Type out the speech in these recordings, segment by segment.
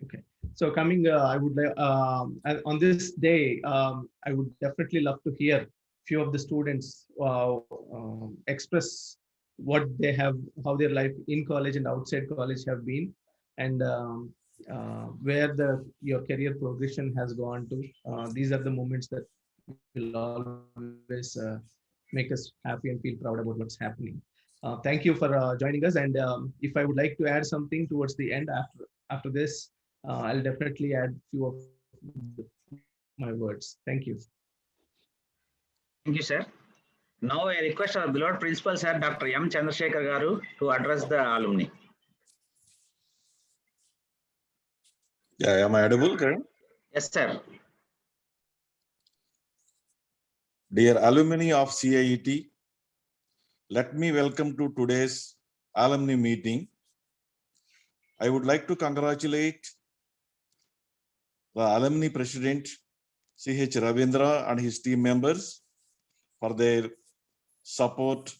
Okay. So coming, I would on this day, I would definitely love to hear few of the students express what they have, how their life in college and outside college have been, and where the your career progression has gone to. These are the moments that will always make us happy and feel proud about what's happening. Thank you for joining us. And if I would like to add something towards the end after this, I'll definitely add few of my words. Thank you. Thank you, sir. Now I request our beloved principal, sir, Dr. M. Chandrasekhar Garu, to address the alumni. Yeah, am I audible, Karan? Yes, sir. Dear alumni of CIET, let me welcome to today's alumni meeting. I would like to congratulate the alumni president, C.H. Ravindra, and his team members for their support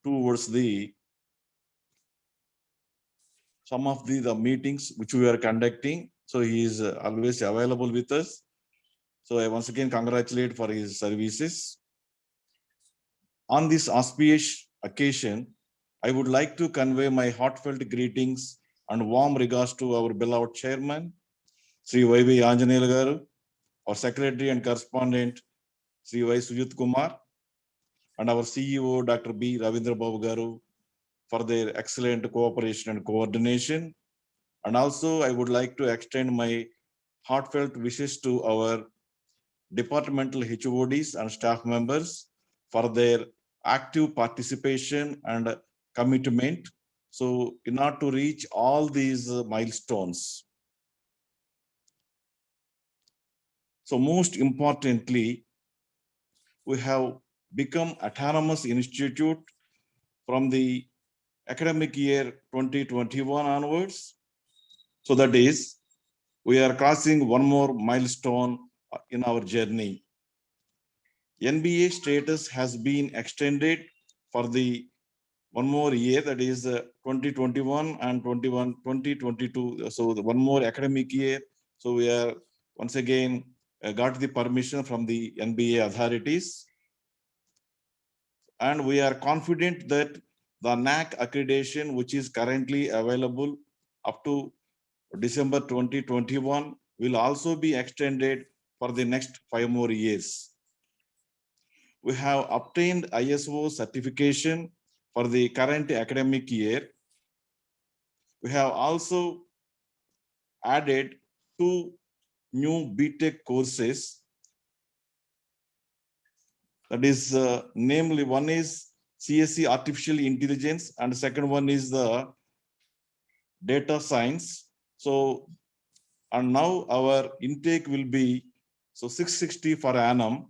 towards some of the meetings which we are conducting. So he is always available with us. So I once again congratulate for his services. On this auspicious occasion, I would like to convey my heartfelt greetings and warm regards to our beloved chairman, Sri Y.V. Anjaneyal Garu, our secretary and correspondent, Sri Y. Sujit Kumar, and our CEO, Dr. B. Ravindra Babu Garu, for their excellent cooperation and coordination. And also, I would like to extend my heartfelt wishes to our departmental HODs and staff members for their active participation and commitment. So in order to reach all these milestones. So most importantly, we have become autonomous institute from the academic year 2021 onwards. So that is, we are crossing one more milestone in our journey. NBA status has been extended for the one more year, that is 2021 and 2022. So the one more academic year. So we are once again got the permission from the NBA authorities. And we are confident that the NAC accreditation, which is currently available up to December 2021, will also be extended for the next 5 more years. We have obtained ISO certification for the current academic year. We have also added 2 new BTech courses. That is, namely, one is CSE Artificial Intelligence, and the second one is the Data Science. So, and now our intake will be 660 per annum.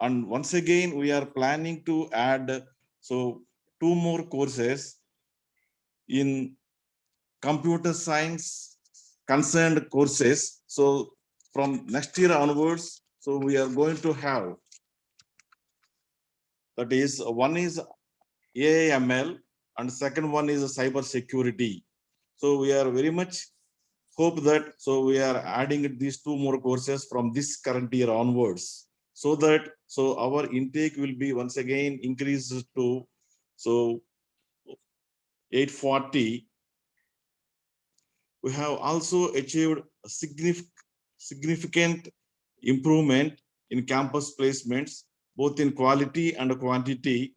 And once again, we are planning to add 2 more courses in computer science concerned courses. So from next year onwards, so we are going to have, that is, one is AIML and second one is cyber security. So we are very much hope that, so we are adding these 2 more courses from this current year onwards, so that our intake will be once again increased to 840. We have also achieved a significant improvement in campus placements, both in quality and quantity.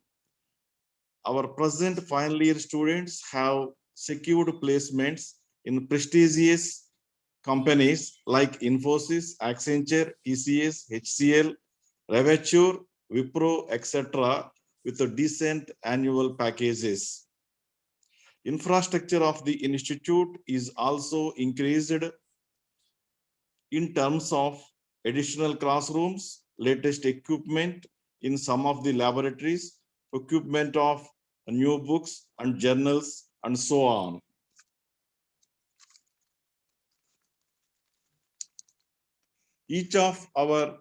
Our present final year students have secured placements in prestigious companies like Infosys, Accenture, TCS, HCL, Ravature, Wipro, etc., with a decent annual packages. Infrastructure of the institute is also increased in terms of additional classrooms, latest equipment in some of the laboratories, equipment of new books and journals, and so on. Each of our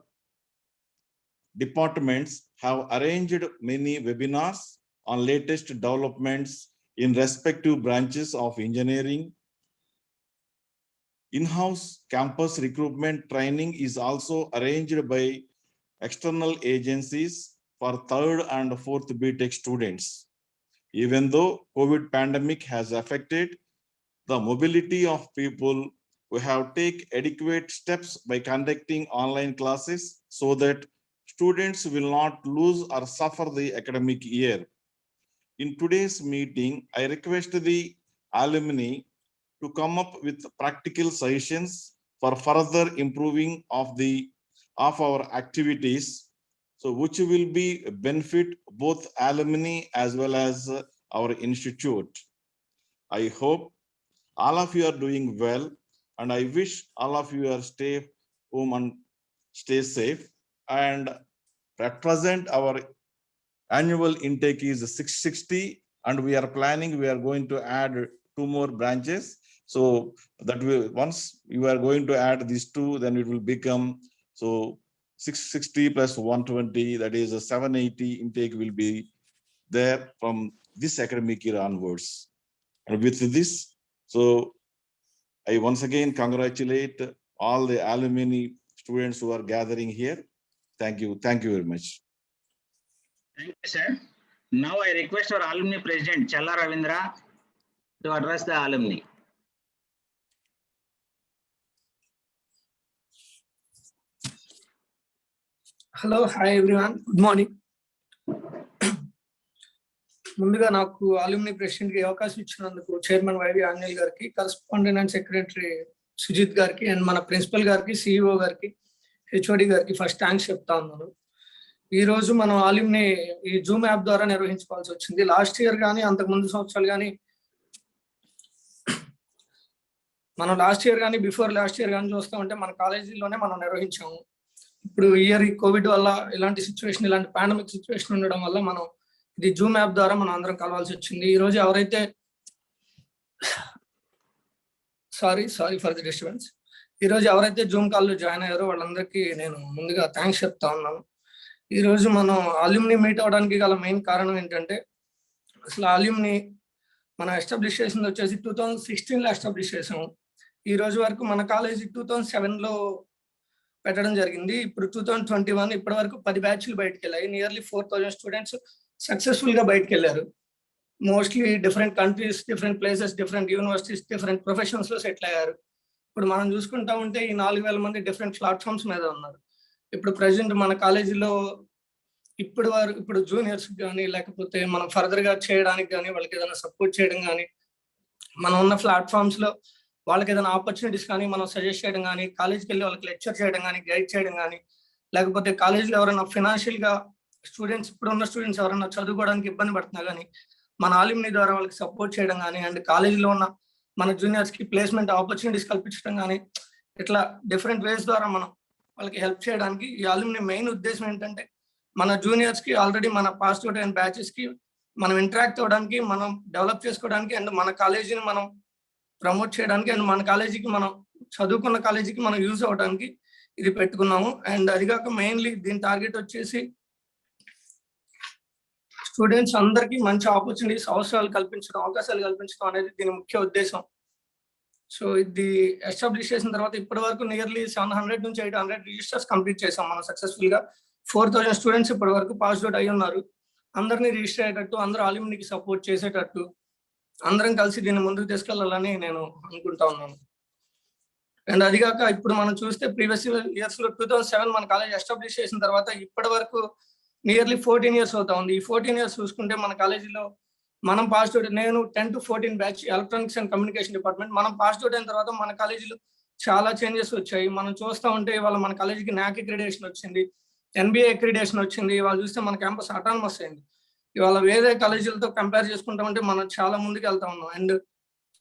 departments have arranged many webinars on latest developments in respective branches of engineering. In-house campus recruitment training is also arranged by external agencies for third and fourth BTech students. Even though COVID pandemic has affected the mobility of people, we have taken adequate steps by conducting online classes so that students will not lose or suffer the academic year. In today's meeting, I request the alumni to come up with practical suggestions for further improving of our activities, so which will be benefit both alumni as well as our institute. I hope all of you are doing well, and I wish all of you are stay home and stay safe. And at present, our annual intake is 660, and we are going to add 2 more branches. So that once you are going to add these 2, then it will become 660 plus 120, that is a 780 intake will be there from this academic year onwards. And with this, so I once again congratulate all the alumni students who are gathering here. Thank you very much. Thank you, sir. Now I request our alumni president, Challa Ravindra, to address the alumni. Hello, hi everyone. Good morning. ముందుగా నాకు alumni president కి అవకాశం ఇచ్చినందుకు chairman YV Anjaneyulu గారికి, correspondent and secretary Sujith గారికి, and మన principal గారికి, CEO గారికి, హెచ్ఓడి గారికి ఫస్ట్ థ్యాంక్స్ చెప్తా ఉన్నాను. ఈ రోజు మనం alumni ఈ జూమ్ యాప్ ద్వారా నిర్వహించుకోవాల్సి వచ్చింది. లాస్ట్ ఇయర్ కానీ అంతకు ముందు సంవత్సరాలు కానీ మనం బిఫోర్ లాస్ట్ ఇయర్ కానీ చూస్తూ ఉంటే మన కాలేజీలోనే మనం నిర్వహించాము. ఇప్పుడు ఇయర్ ఈ కోవిడ్ వల్ల ఇలాంటి సిచ్యువేషన్, ఇలాంటి పాండమిక్ సిచ్యువేషన్ ఉండడం వల్ల మనం ఇది జూమ్ యాప్ ద్వారా మనం అందరం కలవాల్సి వచ్చింది. ఈ రోజు ఎవరైతే సారీ ఫర్ ది డిస్టర్బెన్స్, ఈ రోజు ఎవరైతే జూమ్ కాల్లో జాయిన్ అయ్యారో వాళ్ళందరికీ నేను ముందుగా థ్యాంక్స్ చెప్తా ఉన్నాను. ఈ రోజు మనం alumni మీట్ అవడానికి గల మెయిన్ కారణం ఏంటంటే, అసలు alumni మనం ఎస్టాబ్లిష్ చేసింది వచ్చేసి 2016లో ఎస్టాబ్లిష్ చేసాము. ఈ రోజు వరకు మన కాలేజీ 2007లో పెట్టడం జరిగింది. ఇప్పుడు 2021 ఇప్పటి వరకు 10 బ్యాచ్లు బయటకు వెళ్ళాయి. నియర్లీ 4000 స్టూడెంట్స్ సక్సెస్ఫుల్ గా బయటకు వెళ్ళారు. Mostly different countries, different places, different universities, different professions లో సెటిల్ అయ్యారు. ఇప్పుడు మనం చూసుకుంటా ఉంటే ఈ 4000 మంది డిఫరెంట్ ప్లాట్ఫామ్స్ మీద ఉన్నారు. ఇప్పుడు ప్రెసెంట్ మన కాలేజీలో ఇప్పుడు జూనియర్స్ కానీ, లేకపోతే మనం ఫర్దర్ గా చేయడానికి కానీ, వాళ్ళకి ఏదైనా సపోర్ట్ చేయడం కానీ, మనం ఉన్న ప్లాట్ఫామ్స్ లో వాళ్ళకి ఏదైనా ఆపర్చునిటీస్ కానీ మనం సజెస్ట్ చేయడం కానీ, కాలేజ్కి వెళ్ళి వాళ్ళకి లెక్చర్ చేయడం కానీ, గైడ్ చేయడం కానీ, లేకపోతే కాలేజీలో ఎవరైనా ఫినాన్షియల్ గా ఇప్పుడున్న స్టూడెంట్స్ ఎవరైనా చదువుకోవడానికి ఇబ్బంది పడుతున్నా కానీ మన alumni ద్వారా వాళ్ళకి సపోర్ట్ చేయడం కానీ, అండ్ కాలేజీలో ఉన్న మన జూనియర్స్ కి ప్లేస్మెంట్ ఆపర్చునిటీస్ కల్పించడం కానీ, ఇట్లా డిఫరెంట్ వేస్ ద్వారా మనం వాళ్ళకి హెల్ప్ చేయడానికి ఈ alumni మెయిన్ ఉద్దేశం ఏంటంటే, మన జూనియర్స్ కి ఆల్రెడీ మన పాస్ అవుట్ అయిన బ్యాచెస్ కి మనం ఇంటరాక్ట్ అవ్వడానికి, మనం డెవలప్ చేసుకోవడానికి, అండ్ మన కాలేజీని మనం ప్రమోట్ చేయడానికి, అండ్ మన కాలేజీకి మనం చదువుకున్న కాలేజీకి మనం యూజ్ అవ్వడానికి ఇది పెట్టుకున్నాము. అండ్ అది కాక మెయిన్లీ దీని టార్గెట్ వచ్చేసి స్టూడెంట్స్ అందరికీ మంచి ఆపర్చునిటీస్, అవకాశాలు కల్పించడం అనేది దీని ముఖ్య ఉద్దేశం. సో ఇది ఎస్టాబ్లిష్ చేసిన తర్వాత ఇప్పటి వరకు నియర్లీ 700 నుంచి 800 రిజిస్టర్స్ కంప్లీట్ చేసాం మనం సక్సెస్ఫుల్ గా. 4000 స్టూడెంట్స్ ఇప్పటి వరకు పాస్ అవుట్ అయ్యి ఉన్నారు. అందరినీ రిజిస్టర్ అయ్యేటట్టు, అందరూ alumniకి సపోర్ట్ చేసేటట్టు అందరం కలిసి దీన్ని ముందుకు తీసుకెళ్లాలని నేను అనుకుంటా ఉన్నాను. అండ్ అది కాక ఇప్పుడు మనం చూస్తే ప్రీవియస్ ఇయర్స్ లో 2007 మన కాలేజ్ ఎస్టాబ్లిష్ చేసిన తర్వాత ఇప్పటి వరకు నియర్లీ 14 ఇయర్స్ అవుతా ఉంది. ఈ 14 ఇయర్స్ చూసుకుంటే మన కాలేజీలో మనం పాస్ అవుట్, నేను 10 to 14 batch electronics and communication department, మనం పాస్ అవుట్ అయిన తర్వాత మన కాలేజీలో చాలా చేంజెస్ వచ్చాయి. మనం చూస్తూ ఉంటే ఇవాళ మన కాలేజీకి NAAC అక్రిడిటేషన్ వచ్చింది, NBA అక్రిడిటేషన్ వచ్చింది. ఇవాళ చూస్తే మన క్యాంపస్ ఆటానమస్ అయింది. ఇవాళ వేరే కాలేజీలతో కంపేర్ చేసుకుంటా ఉంటే మనం చాలా ముందుకు వెళ్తా ఉన్నాం. అండ్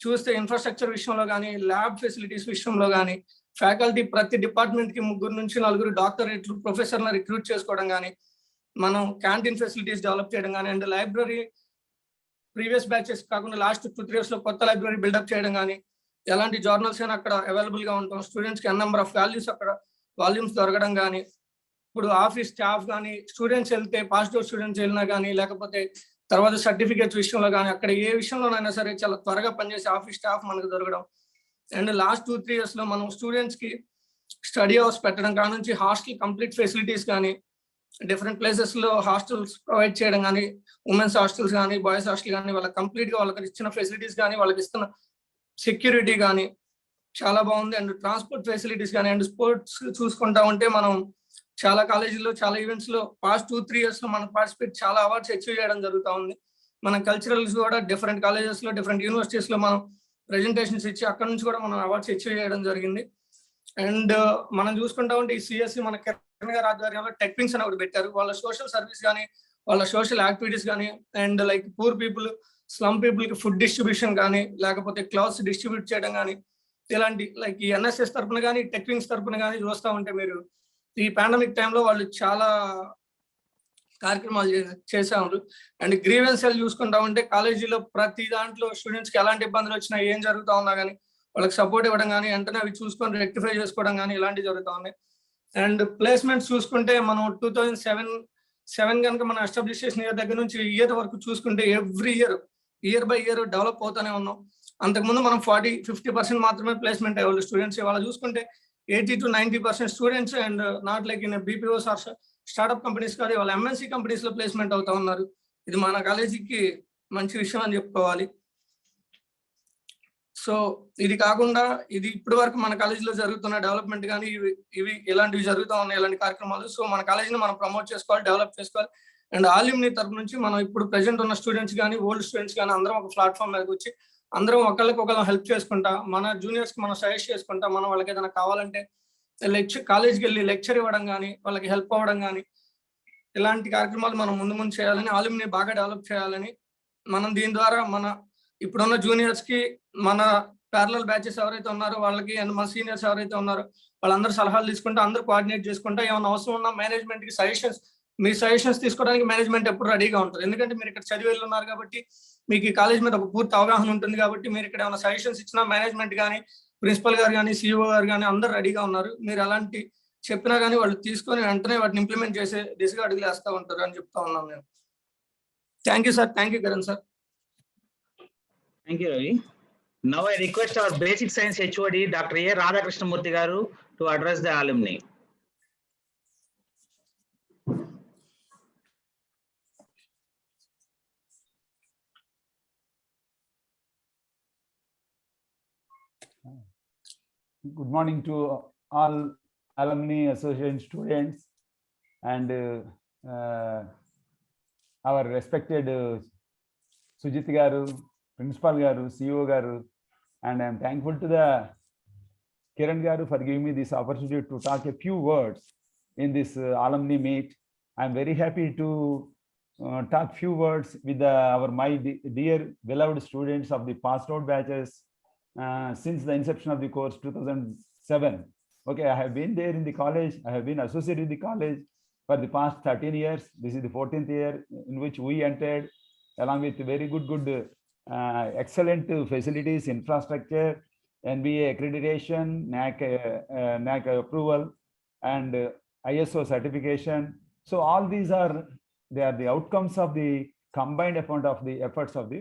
చూస్తే ఇన్ఫ్రాస్ట్రక్చర్ విషయంలో కానీ, ల్యాబ్ ఫెసిలిటీస్ విషయంలో కానీ, ఫ్యాకల్టీ ప్రతి డిపార్ట్మెంట్ కి 3 నుంచి 4 డాక్టరేట్లు, ప్రొఫెసర్లను రిక్రూట్ చేసుకోవడం కానీ, మనం క్యాంటీన్ ఫెసిలిటీస్ డెవలప్ చేయడం కానీ, అండ్ లైబ్రరీ ప్రీవియస్ బ్యాచెస్ కాకుండా లాస్ట్ 2-3 years లో కొత్త లైబ్రరీ బిల్డప్ చేయడం కానీ, ఎలాంటి జర్నల్స్ అయినా అక్కడ అవైలబుల్ గా ఉంటాం. స్టూడెంట్స్ కి నెంబర్ ఆఫ్ వాల్యూమ్స్ దొరకడం కానీ, ఇప్పుడు ఆఫీస్ స్టాఫ్ కానీ, స్టూడెంట్స్ వెళ్తే పాస్ అవుట్ స్టూడెంట్స్ వెళ్ళినా కానీ, లేకపోతే తర్వాత సర్టిఫికేట్స్ విషయంలో కానీ అక్కడ ఏ విషయంలోనైనా సరే చాలా త్వరగా పనిచేసే ఆఫీస్ స్టాఫ్ మనకు దొరకడం. అండ్ లాస్ట్ 2-3 years లో మనం స్టూడెంట్స్ కి స్టడీ అవర్స్ పెట్టడం కాడ నుంచి హాస్టల్ కంప్లీట్ ఫెసిలిటీస్ కానీ, డిఫరెంట్ ప్లేసెస్ లో హాస్టల్స్ ప్రొవైడ్ చేయడం కానీ, ఉమెన్స్ హాస్టల్స్ కానీ, బాయ్స్ హాస్టల్ కానీ, వాళ్ళకి కంప్లీట్ గా వాళ్ళకి ఇచ్చిన ఫెసిలిటీస్ కానీ, వాళ్ళకి ఇస్తున్న సెక్యూరిటీ కానీ చాలా బాగుంది. అండ్ ట్రాన్స్పోర్ట్ ఫెసిలిటీస్ కానీ, అండ్ స్పోర్ట్స్ చూసుకుంటా ఉంటే మనం చాలా కాలేజీల్లో చాలా ఈవెంట్స్ లో పాస్ట్ 2-3 years లో మనం పార్టిసిపేట్ చాలా అవార్డ్స్ అచీవ్ చేయడం జరుగుతూ ఉంది. మన కల్చరల్స్ కూడా డిఫరెంట్ కాలేజెస్ లో, డిఫరెంట్ యూనివర్సిటీస్ లో మనం ప్రెజెంటేషన్స్ ఇచ్చి అక్కడ నుంచి కూడా మనం అవార్డ్స్ అచీవ్ చేయడం జరిగింది. అండ్ మనం చూసుకుంటా ఉంటే ఈ సిఎస్సి మన కిరణ్ గారి ఆధ్వర్యంలో టెక్వింగ్స్ అని ఒకటి పెట్టారు. వాళ్ళ సోషల్ సర్వీస్ కానీ, వాళ్ళ సోషల్ యాక్టివిటీస్ కానీ, and like poor people, slum people కి ఫుడ్ డిస్ట్రిబ్యూషన్ కానీ, లేకపోతే క్లాత్స్ డిస్ట్రిబ్యూట్ చేయడం కానీ, ఇలాంటి లైక్ ఈ ఎన్ఎస్ఎస్ తరపున కానీ, టెక్వింగ్స్ తరపున కానీ చూస్తూ ఉంటే మీరు ఈ పాండమిక్ టైంలో వాళ్ళు చాలా కార్యక్రమాలు చేశారు. అండ్ గ్రీవెన్సెల్ చూసుకుంటా ఉంటే కాలేజీలో ప్రతి దాంట్లో స్టూడెంట్స్కి ఎలాంటి ఇబ్బందులు వచ్చినా, ఏం జరుగుతూ ఉన్నా కానీ వాళ్ళకి సపోర్ట్ ఇవ్వడం కానీ, వెంటనే అవి చూసుకొని రెక్టిఫై చేసుకోవడం కానీ ఇలాంటివి జరుగుతూ ఉన్నాయి. అండ్ ప్లేస్మెంట్స్ చూసుకుంటే మనం 2007 కనుక మనం ఎస్టాబ్లిష్ చేసిన ఇయర్ దగ్గర నుంచి ఇయర్ వరకు చూసుకుంటే every year by year develop అవుతూనే ఉన్నాం. అంతకుముందు మనం 40-50% మాత్రమే ప్లేస్మెంట్ అయ్యేవాళ్ళు స్టూడెంట్స్. ఇవాళ చూసుకుంటే 80-90% students and not like in BPOs or startup companies కాదు, వాళ్ళ ఎంఎన్సీ కంపెనీస్ లో ప్లేస్మెంట్ అవుతా ఉన్నారు. ఇది మన కాలేజీకి మంచి విషయం అని చెప్పుకోవాలి. సో ఇది కాకుండా ఇది ఇప్పటి వరకు మన కాలేజీలో జరుగుతున్న డెవలప్మెంట్ కానీ ఇవి ఇలాంటివి జరుగుతూ ఉన్నాయి, ఇలాంటి కార్యక్రమాలు. సో మన కాలేజీని మనం ప్రమోట్ చేసుకోవాలి, డెవలప్ చేసుకోవాలి. అండ్ ఆల్యూమినీ తరపు నుంచి మనం ఇప్పుడు ప్రెసెంట్ ఉన్న స్టూడెంట్స్ కానీ, ఓల్డ్ స్టూడెంట్స్ కానీ అందరం ఒక ప్లాట్ఫామ్ మీదకి వచ్చి అందరం ఒకళ్ళకి హెల్ప్ చేసుకుంటా, మన జూనియర్స్ కి మనం సజెస్ట్ చేసుకుంటా, మనం వాళ్ళకి ఏదైనా కావాలంటే కాలేజ్కి వెళ్ళి లెక్చర్ ఇవ్వడం కానీ, వాళ్ళకి హెల్ప్ అవ్వడం కానీ, ఇలాంటి కార్యక్రమాలు మనం ముందు చేయాలని, ఆల్యూమినీ బాగా డెవలప్ చేయాలని, మనం దీని ద్వారా మన ఇప్పుడున్న జూనియర్స్ కి, మన ప్యారలల్ బ్యాచెస్ ఎవరైతే ఉన్నారో వాళ్ళకి, అండ్ మన సీనియర్స్ ఎవరైతే ఉన్నారో వాళ్ళందరూ సలహాలు తీసుకుంటా, అందరూ కోఆర్డినేట్ చేసుకుంటా, ఏమైనా అవసరం ఉన్న మేనేజ్మెంట్ కి మీ సజెషన్స్ తీసుకోవడానికి మేనేజ్మెంట్ ఎప్పుడు రెడీగా ఉంటుంది. ఎందుకంటే మీరు ఇక్కడ చదివి ఉన్నారు కాబట్టి మీకు ఈ కాలేజ్ మీద ఒక పూర్తి అవగాహన ఉంటుంది కాబట్టి మీరు ఇక్కడ ఏమైనా సజెషన్స్ ఇచ్చినా మేనేజ్మెంట్ కానీ, ప్రిన్సిపల్ గారు కానీ, సిఇఓ గారు కానీ అందరూ రెడీగా ఉన్నారు. మీరు అలాంటి చెప్పినా కానీ వాళ్ళు తీసుకొని వెంటనే వాటిని ఇంప్లిమెంట్ చేసే దిశగా అడుగులు వేస్తూ ఉంటారు అని చెప్తా ఉన్నాం నేను. Thank you sir. Thank you Kiran sir. Thank you, Ravi. Now I request our basic science HOD, Dr. A. Radhakrishnamurthy garu, to address the alumni. Good morning to all alumni association students and our respected Sujit garu, Principal garu, CEO garu, and I am thankful to the Kiran garu for giving me this opportunity to talk a few words in this alumni meet. I am very happy to talk few words with my dear beloved students of the passed out batches since the inception of the course 2007. Okay, I have been there in the college. I have been associated with the college for the past 13 years. This is the 14th year in which we entered, along with very good excellent facilities, infrastructure, NBA accreditation, NAC approval, and ISO certification. So all these are the outcomes of the combined effort of the efforts of the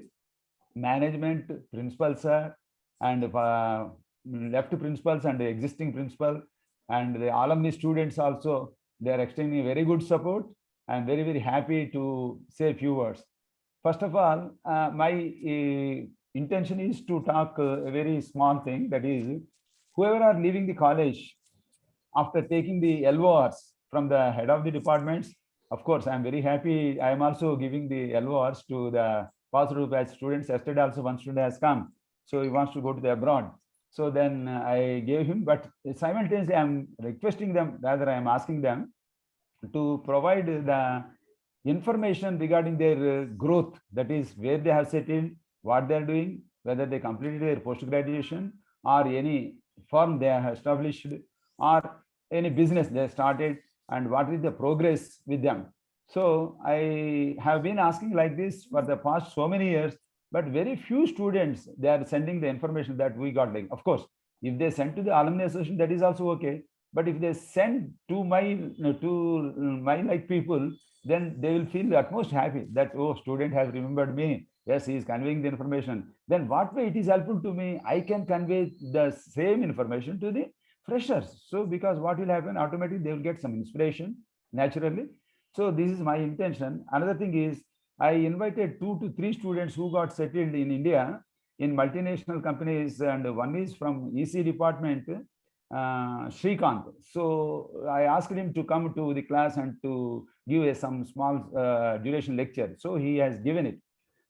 management, principal sir, and left principals and the existing principal, and the alumni students also. They are extending very good support. I am very happy to say a few words. First of all, my intention is to talk a very small thing, that is, whoever are leaving the college after taking the LORs from the head of the departments, of course, I am very happy. I am also giving the LORs to the passed out batch students. Yesterday also one student has come, so he wants to go to the abroad. So then I gave him, but simultaneously I am requesting them, rather I am asking them to provide the information regarding their growth, that is where they have settled, what they are doing, whether they completed their post-graduation or any firm they have established or any business they started, and what is the progress with them. So I have been asking like this for the past so many years, but very few students, they are sending the information that we got. Like, of course, if they send to the alumni association, that is also okay. But if they send to my like people, then they will feel at most happy that, oh, student has remembered me. Yes, he is conveying the information. Then what way it is helpful to me, I can convey the same information to the freshers. So because what will happen, automatically they will get some inspiration naturally. So this is my intention. Another thing is, I invited 2 to 3 students who got settled in India in multinational companies, and one is from EC department, Shrikant. So I asked him to come to the class and to give some small duration lecture. So he has given it.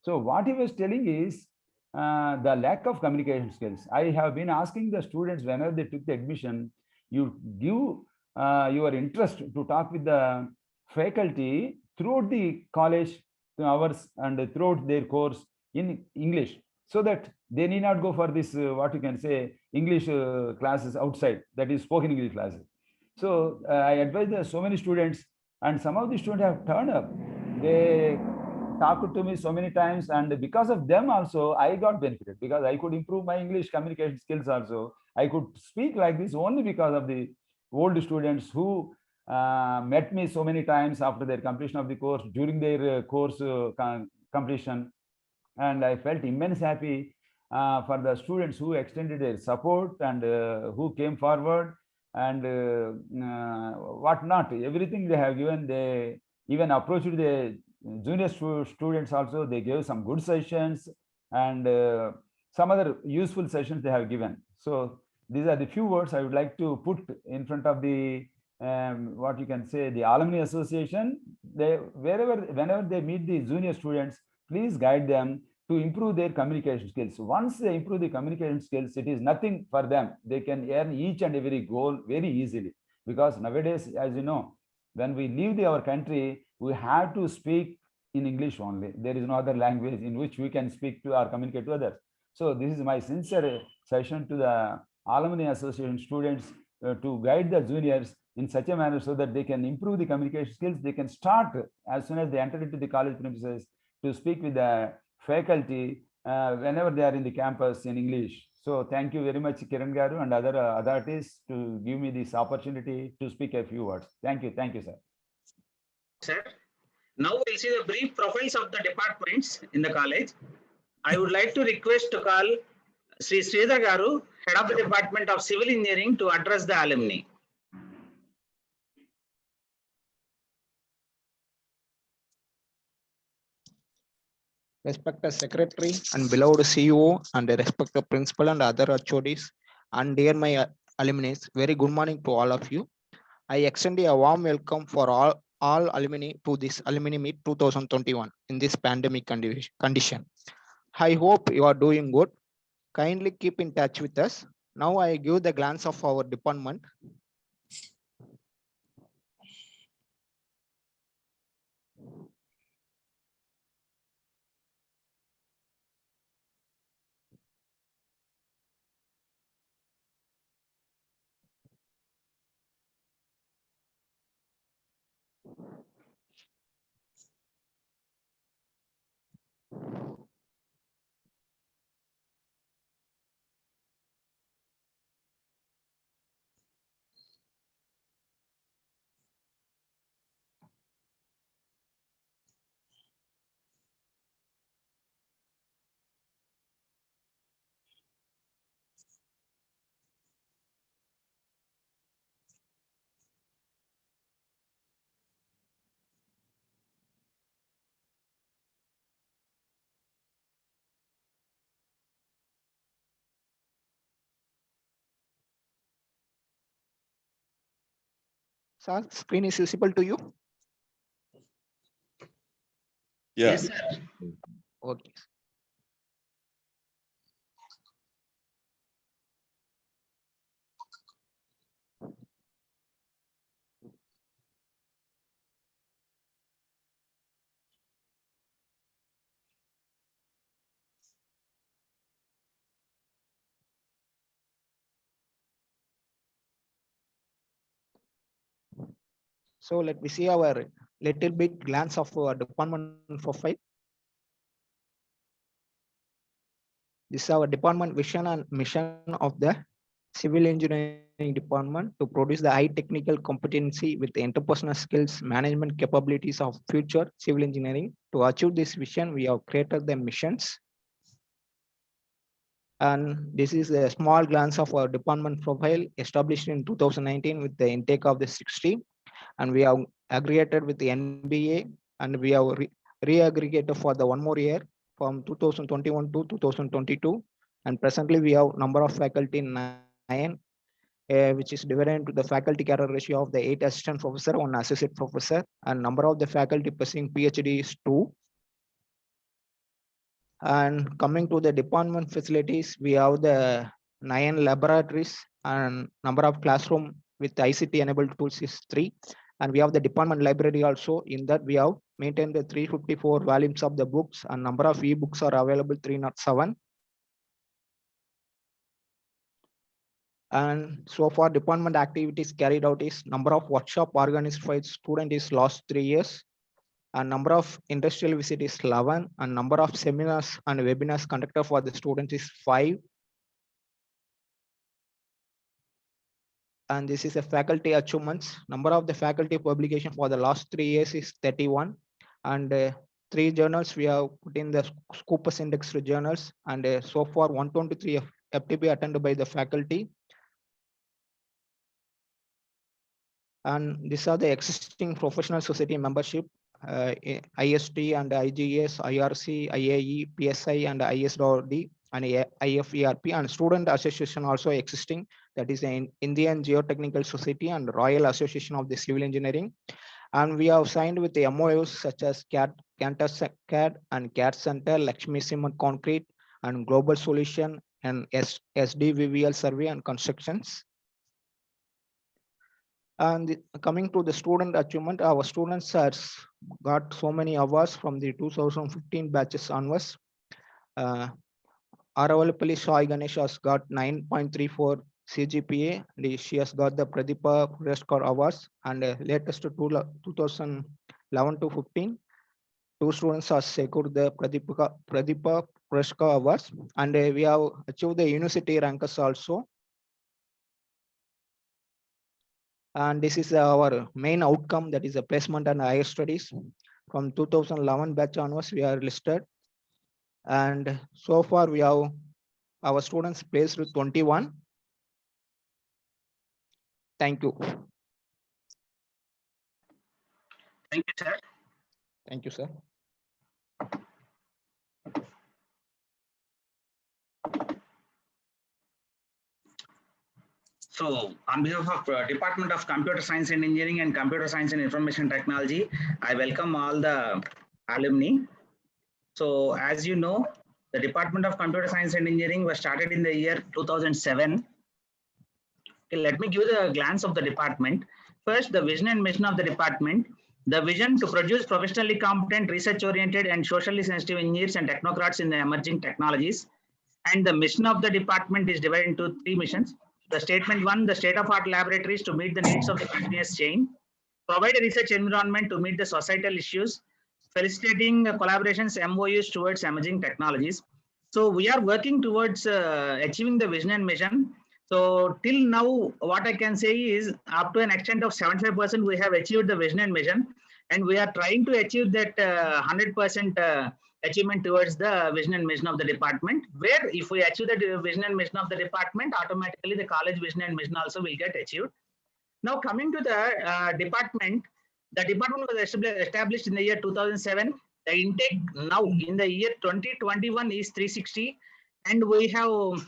So what he was telling is the lack of communication skills. I have been asking the students whenever they took the admission, you give your interest to talk with the faculty throughout the college hours and throughout their course in English, so that they need not go for this, what you can say, English classes outside, that is spoken English classes. So I advise so many students, and some of the students have turned up. They talked to me so many times, and because of them also, I got benefited, because I could improve my English communication skills also. I could speak like this only because of the old students who met me so many times after their completion of the course, during their course completion. And I felt immense happy for the students who extended their support and who came forward and what not. Everything they have given. They even approached the junior students also. They gave some good sessions and some other useful sessions they have given. So these are the few words I would like to put in front of the what you can say, the alumni association. They whenever they meet the junior students, please guide them to improve their communication skills. Once they improve the communication skills, it is nothing for them. They can earn each and every goal very easily, because nowadays, as you know, when we leave our country, we have to speak in English only. There is no other language in which we can speak to or communicate to others. So this is my sincere session to the alumni association students to guide the juniors in such a manner so that they can improve the communication skills. They can start as soon as they enter into the college premises to speak with the faculty whenever they are in the campus in English. So thank you very much, Kiran Garu and other authorities, to give me this opportunity to speak a few words. Thank you, sir. Sir, now we'll see the brief profiles of the departments in the college. I would like to request to call Sri Sridhar Garu, Head of the Department of Civil Engineering, to address the alumni. Respected Secretary and beloved CEO and respected Principal and other HODs, and dear my alumni, very good morning to all of you. I extend a warm welcome for all alumni to this Alumni Meet 2021 in this pandemic condition. I hope you are doing good. Kindly keep in touch with us. Now I give the glance of our department. Sir, screen is visible to you? Yeah. Yes, sir. Okay. So let me see our little bit glance of our department profile. This is our department vision and mission of the civil engineering department to produce the high technical competency with the interpersonal skills, management capabilities of future civil engineering. To achieve this vision, we have created the missions. And this is a small glance of our department profile established in 2019 with the intake of the 60. And we have aggregated with the NBA, and we have re-aggregated for the one more year from 2021 to 2022. And presently we have number of faculty 9, which is divided into the faculty cadre ratio of the 8 assistant professor, 1 associate professor, and number of the faculty pursuing PhD is 2. And coming to the department facilities, we have the 9 laboratories and number of classroom with ICT enabled tools is 3. And we have the department library also. In that we have maintained the 354 volumes of the books, and number of e-books are available 307. And so far department activities carried out is number of workshop organized for its student is last 3 years. And number of industrial visit is 11, and number of seminars and webinars conducted for the students is 5. And this is a faculty achievements. Number of the faculty publication for the last 3 years is 31. And 3 journals we have put in the Scopus Index journals, and so far 123 FTP attended by the faculty. And these are the existing professional society membership. IST and IGS, IRC, IAE, PSI, and ISRD, and IFERP, and student association also existing. That is the Indian Geotechnical Society and Royal Association of the Civil Engineering. And we have signed with the MOUs such as Cantus CAD and CAD Center, Lakshmi Cement Concrete, and Global Solution, and SDVVL Survey and Constructions. And coming to the student achievement, our students has got so many awards from the 2015 batches onwards. Aravalapalli Sai Ganesh has got 9.34 CGPA. She has got the Pradipa Puraskar Awards, and latest to 2011 to 15, 2 students have secured the Pradipa Puraskar Awards, and we have achieved the university rankers also. And this is our main outcome, that is a placement and higher studies. From 2011 batch onwards, we are listed. And so far we have our students placed with 21. Thank you. Thank you, sir. Thank you, sir. So on behalf of Department of Computer Science and Engineering and Computer Science and Information Technology, I welcome all the alumni. So as you know, the Department of Computer Science and Engineering was started in the year 2007. Okay, let me give the glance of the department. First, the vision and mission of the department. The vision to produce professionally competent, research-oriented, and socially sensitive engineers and technocrats in the emerging technologies. And the mission of the department is divided into 3 missions. The statement 1, the state-of-art laboratories to meet the needs of the continuous chain, provide a research environment to meet the societal issues, facilitating collaborations, MOUs towards emerging technologies. So we are working towards achieving the vision and mission. So till now, what I can say is up to an extent of 75% we have achieved the vision and mission, and we are trying to achieve that 100% achievement towards the vision and mission of the department, where if we achieve the vision and mission of the department, automatically the college vision and mission also will get achieved. Now coming to the department was established in the year 2007. The intake now in the year 2021 is 360, and we have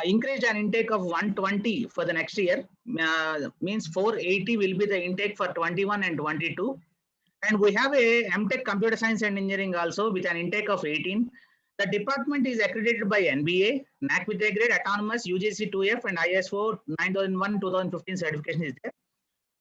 increased an intake of 120 for the next year. Means 480 will be the intake for 21 and 22. And we have a MTech Computer Science and Engineering also with an intake of 18. The department is accredited by NBA, NAAC with A grade, autonomous, UGC 2F, and ISO 9001-2015 certification is there.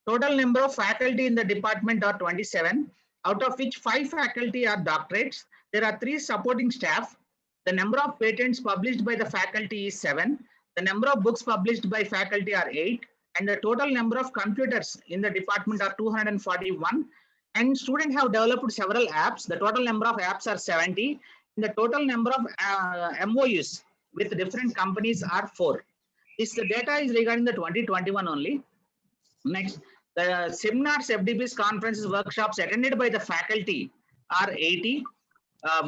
Total number of faculty in the department are 27, out of which 5 faculty are doctorates. There are 3 supporting staff. The number of patents published by the faculty is 7. The number of books published by faculty are 8. And the total number of computers in the department are 241. And students have developed several apps. The total number of apps are 70. And the total number of MOUs with different companies are 4. This data is regarding the 2021 only. Next, the seminars, FDPs, conferences, workshops attended by the faculty are 80.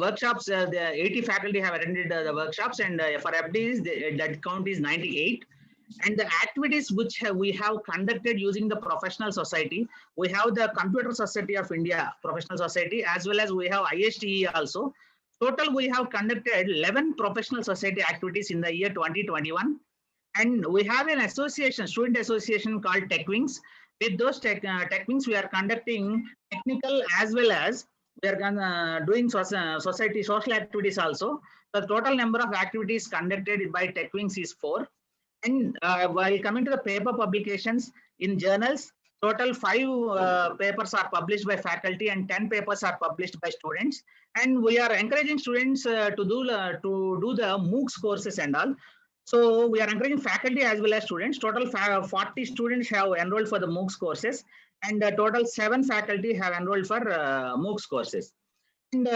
Workshops, the 80 faculty have attended the workshops, and for FDs, that count is 98. And the activities which we have conducted using the professional society, we have the Computer Society of India Professional Society, as well as we have ISTE also. Total, we have conducted 11 professional society activities in the year 2021. And we have an association, student association called TechWings. With those TechWings, we are conducting technical as well as we are doing society social activities also. The total number of activities conducted by TechWings is 4. And while coming to the paper publications in journals, total 5 papers are published by faculty and 10 papers are published by students. And we are encouraging students to do the MOOCs courses and all. So we are encouraging faculty as well as students. Total 40 students have enrolled for the MOOCs courses, and total 7 faculty have enrolled for MOOCs courses. And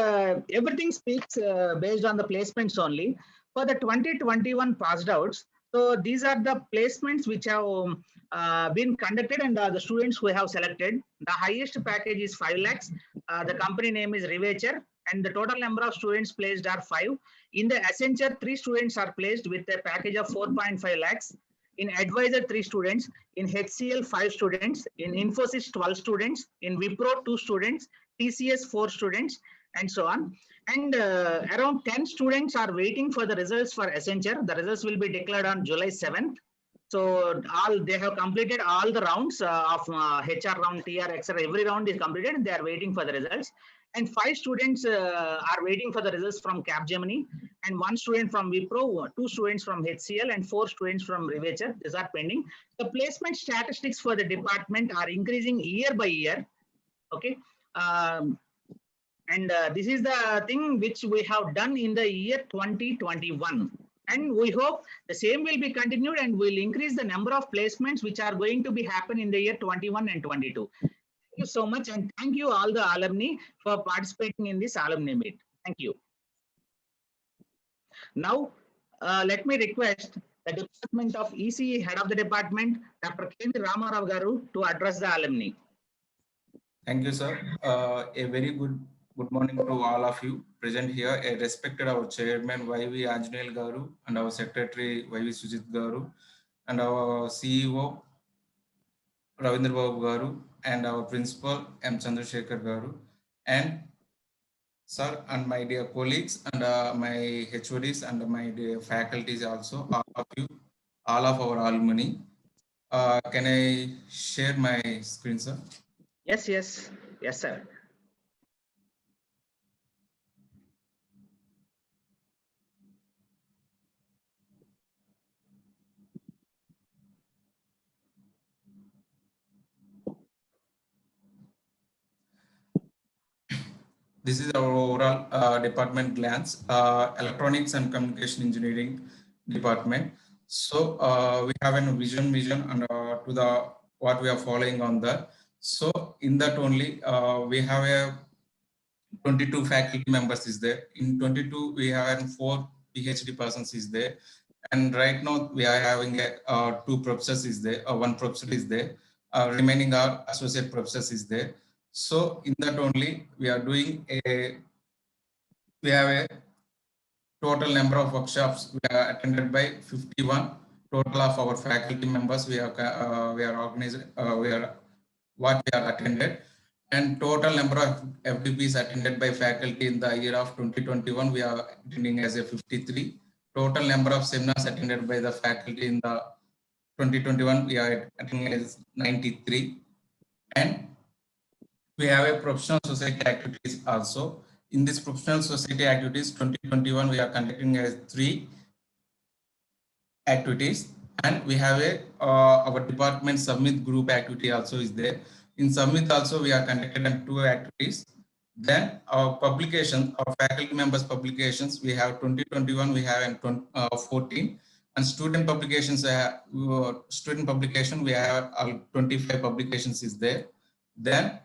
everything speaks based on the placements only. For the 2021 passed outs, so these are the placements which have been conducted and the students who have selected. The highest package is 5 lakhs. The company name is Rivature, and the total number of students placed are 5. In the Accenture, 3 students are placed with a package of 4.5 lakhs. In Advisor, 3 students. In HCL, 5 students. In Infosys, 12 students. In Wipro, 2 students. TCS, 4 students, and so on. And around 10 students are waiting for the results for Accenture. The results will be declared on July 7th. So they have completed all the rounds of HR round, TR, etc. Every round is completed and they are waiting for the results. And 5 students are waiting for the results from Capgemini, and 1 student from Wipro, 2 students from HCL, and 4 students from Rivature. These are pending. The placement statistics for the department are increasing year by year. Okay. And this is the thing which we have done in the year 2021. And we hope the same will be continued and will increase the number of placements which are going to be happen in the year 21 and 22. Thank you so much, and thank you all the alumni for participating in this alumni meet. Thank you. Now, let me request the Department of ECE Head of the Department, Dr. K. Ramarao Garu, to address the alumni. Thank you, sir. A very good morning to all of you present here. I respected our chairman YV Anjaneyal Garu and our secretary YV Sujit Garu and our CEO Ravindra Babu Garu and our principal M. Chandrasekhar Garu, and sir and my dear colleagues and my HODs and my dear faculties also, all of you, all of our alumni. Can I share my screen, sir? Yes, yes, yes, sir. This is our overall department glance, electronics and communication engineering department. So we have a vision and to the what we are following on that. So in that only we have a 22 faculty members is there. In 22 we have 4 PhD persons is there, and right now we are having a 2 professors is there, 1 professor is there. Remaining our associate professors is there. So in that only we are doing we have a total number of workshops we are attended by 51. Total of our faculty members we are organized what we are attended, and total number of FDPs attended by faculty in the year of 2021 we are attending as a 53. Total number of seminars attended by the faculty in the 2021 we are attending as 93, and we have a professional society activities also. In this professional society activities 2021 we are conducting as 3 activities, and we have a our department Summit group activity also is there. In Summit also we are conducting 2 activities. Then our publications, our faculty members publications, we have 2021 we have 14, and student publications we have 25 publications is there. Then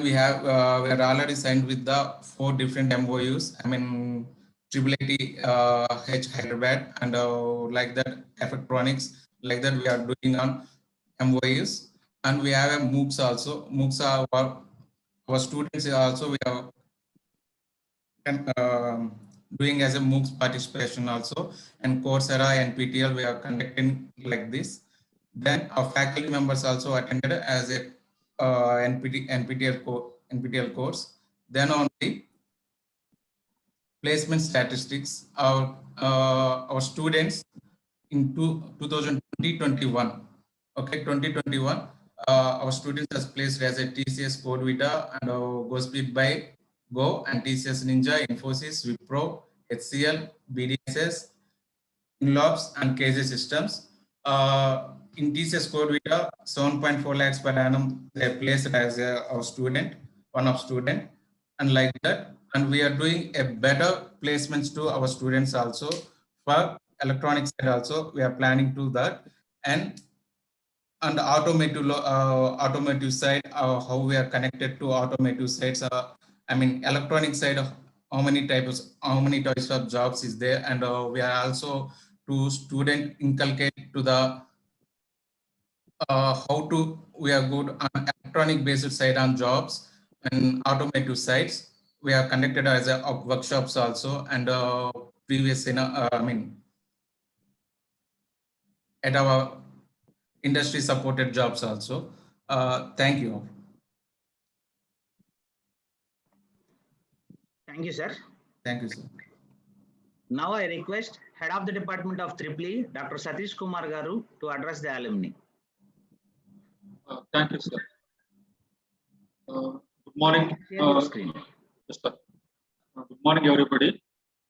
we have we are already signed with the 4 different MOUs. I mean IIIT H Hyderabad, and like that electronics, like that we are doing on MOUs, and we have a MOOCs also. MOOCs are our students also we are doing as a MOOCs participation also, and Coursera and PTL we are conducting like this. Then our faculty members also attended as a NPTEL course. Then on the placement statistics, our students in 2020-21, okay, 2021, our students has placed as a TCS CodeVita and GoSpeed by Go and TCS Ninja, Infosys, Wipro, HCL, BDSS, Inlobs and KJ Systems. In TCS CodeVita, 7.4 lakhs per annum they placed as our student, one of student, and like that. And we are doing a better placements to our students also. For electronics side also, we are planning to that. And on the automotive side, how we are connected to automotive sides. I mean, electronic side of how many types of jobs is there, and we are also to student inculcate to the how to we are good on electronic based side on jobs and automotive sides. We are conducted as a workshops also, and previous I mean at our industry supported jobs also. Thank you. Thank you, sir. Thank you, sir. Now I request Head of the Department of EEE, Dr. Satish Kumar Garu, to address the alumni. Thank you, sir. Good morning. Share your screen. Yes, sir. Good morning, everybody.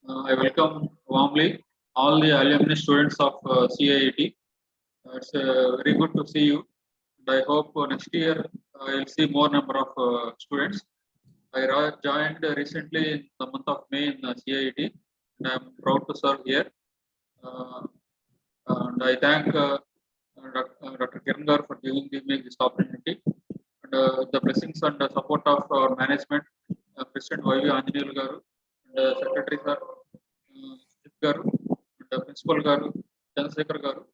I welcome warmly all the alumni students of CIET. It's very good to see you. And I hope next year I'll see more number of students. I joined recently in the month of May in CIET, and I'm proud to serve here. And I thank Dr. Kiran Garu for giving me this opportunity, and the blessings and the support of our management, President Y.V. Anjaneyulu Garu, and Secretary Sir Garu, and Principal Garu, Chandrasekhar Garu,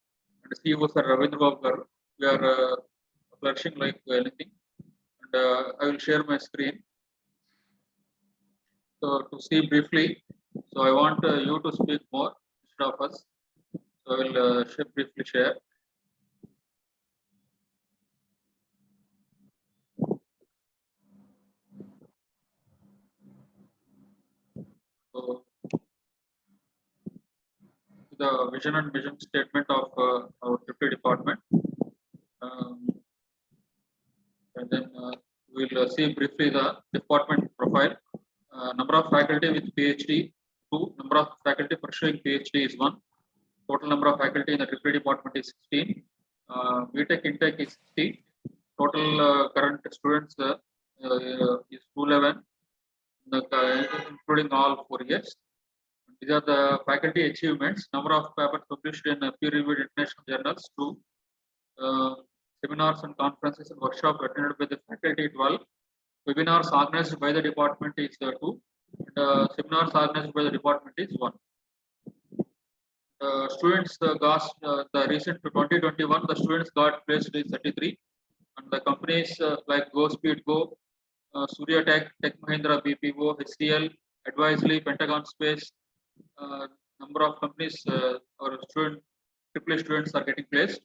and CEO Sir Ravindra Babu Garu. We are flourishing like anything, and I will share my screen. So to see briefly, so I want you to speak more instead of us. So I will briefly share. So the vision and mission statement of our Deputy Department, and then we'll see briefly the department profile. Number of faculty with PhD 2, number of faculty pursuing PhD is 1. Total number of faculty in the Deputy Department is 16. BTech intake is 60. Total current students is 211, including all 4 years. These are the faculty achievements. Number of papers published in peer-reviewed international journals 2. Seminars and conferences and workshops attended by the faculty 12. Webinars organized by the department is 2. And seminars organized by the department is 1. Students got the recent 2021. The students got placed in 33, and the companies like GoSpeed Go, Surya Tech, Tech Mahindra, BPO, HCL, Advisory, Pentagon Space. Number of companies or AAA students are getting placed,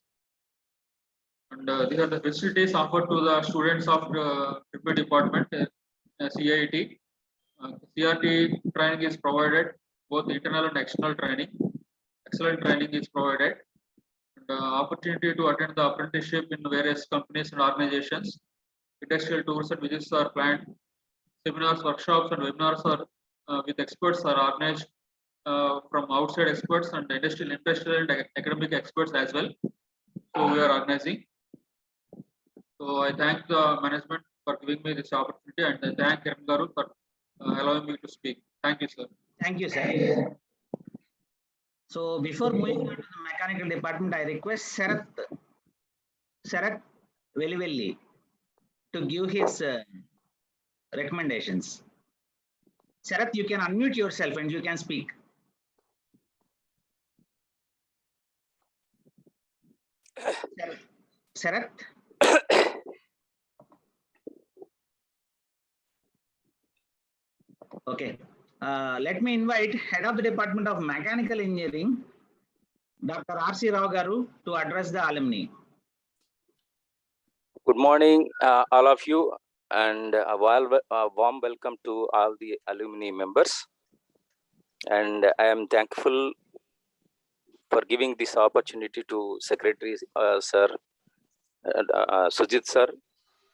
and these are the facilities offered to the students of the Deputy Department CIET. CRT training is provided, both internal and external training. Excellent training is provided, and opportunity to attend the apprenticeship in various companies and organizations. Industrial tours and visits are planned. Seminars, workshops, and webinars are with experts are organized from outside experts and industrial and academic experts as well. So we are organizing. So I thank the management for giving me this opportunity, and I thank Kiran Garu for allowing me to speak. Thank you, sir. Thank you, sir. So before moving on to the mechanical department, I request Sarath Velivelli to give his recommendations. Sarath, you can unmute yourself and you can speak. Sarath? Okay. Let me invite Head of the Department of Mechanical Engineering, Dr. R.C. Rao Garu, to address the alumni. Good morning, all of you, and a warm welcome to all the alumni members. And I am thankful for giving this opportunity to Secretary Sir, Sujit Sir,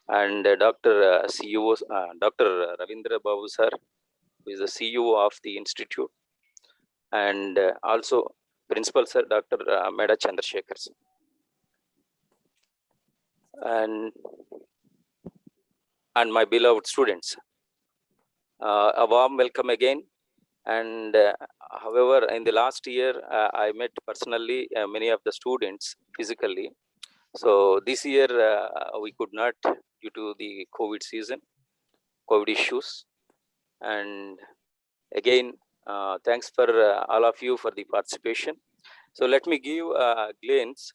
and Dr. CEO, Dr. Ravindra Babu Sir, who is the CEO of the institute, and also Principal Sir, Dr. Meda Chandrasekhar Sir. And my beloved students, a warm welcome again. And however, in the last year, I met personally many of the students physically. So this year we could not due to the COVID season, COVID issues. And again, thanks for all of you for the participation. So let me give a glance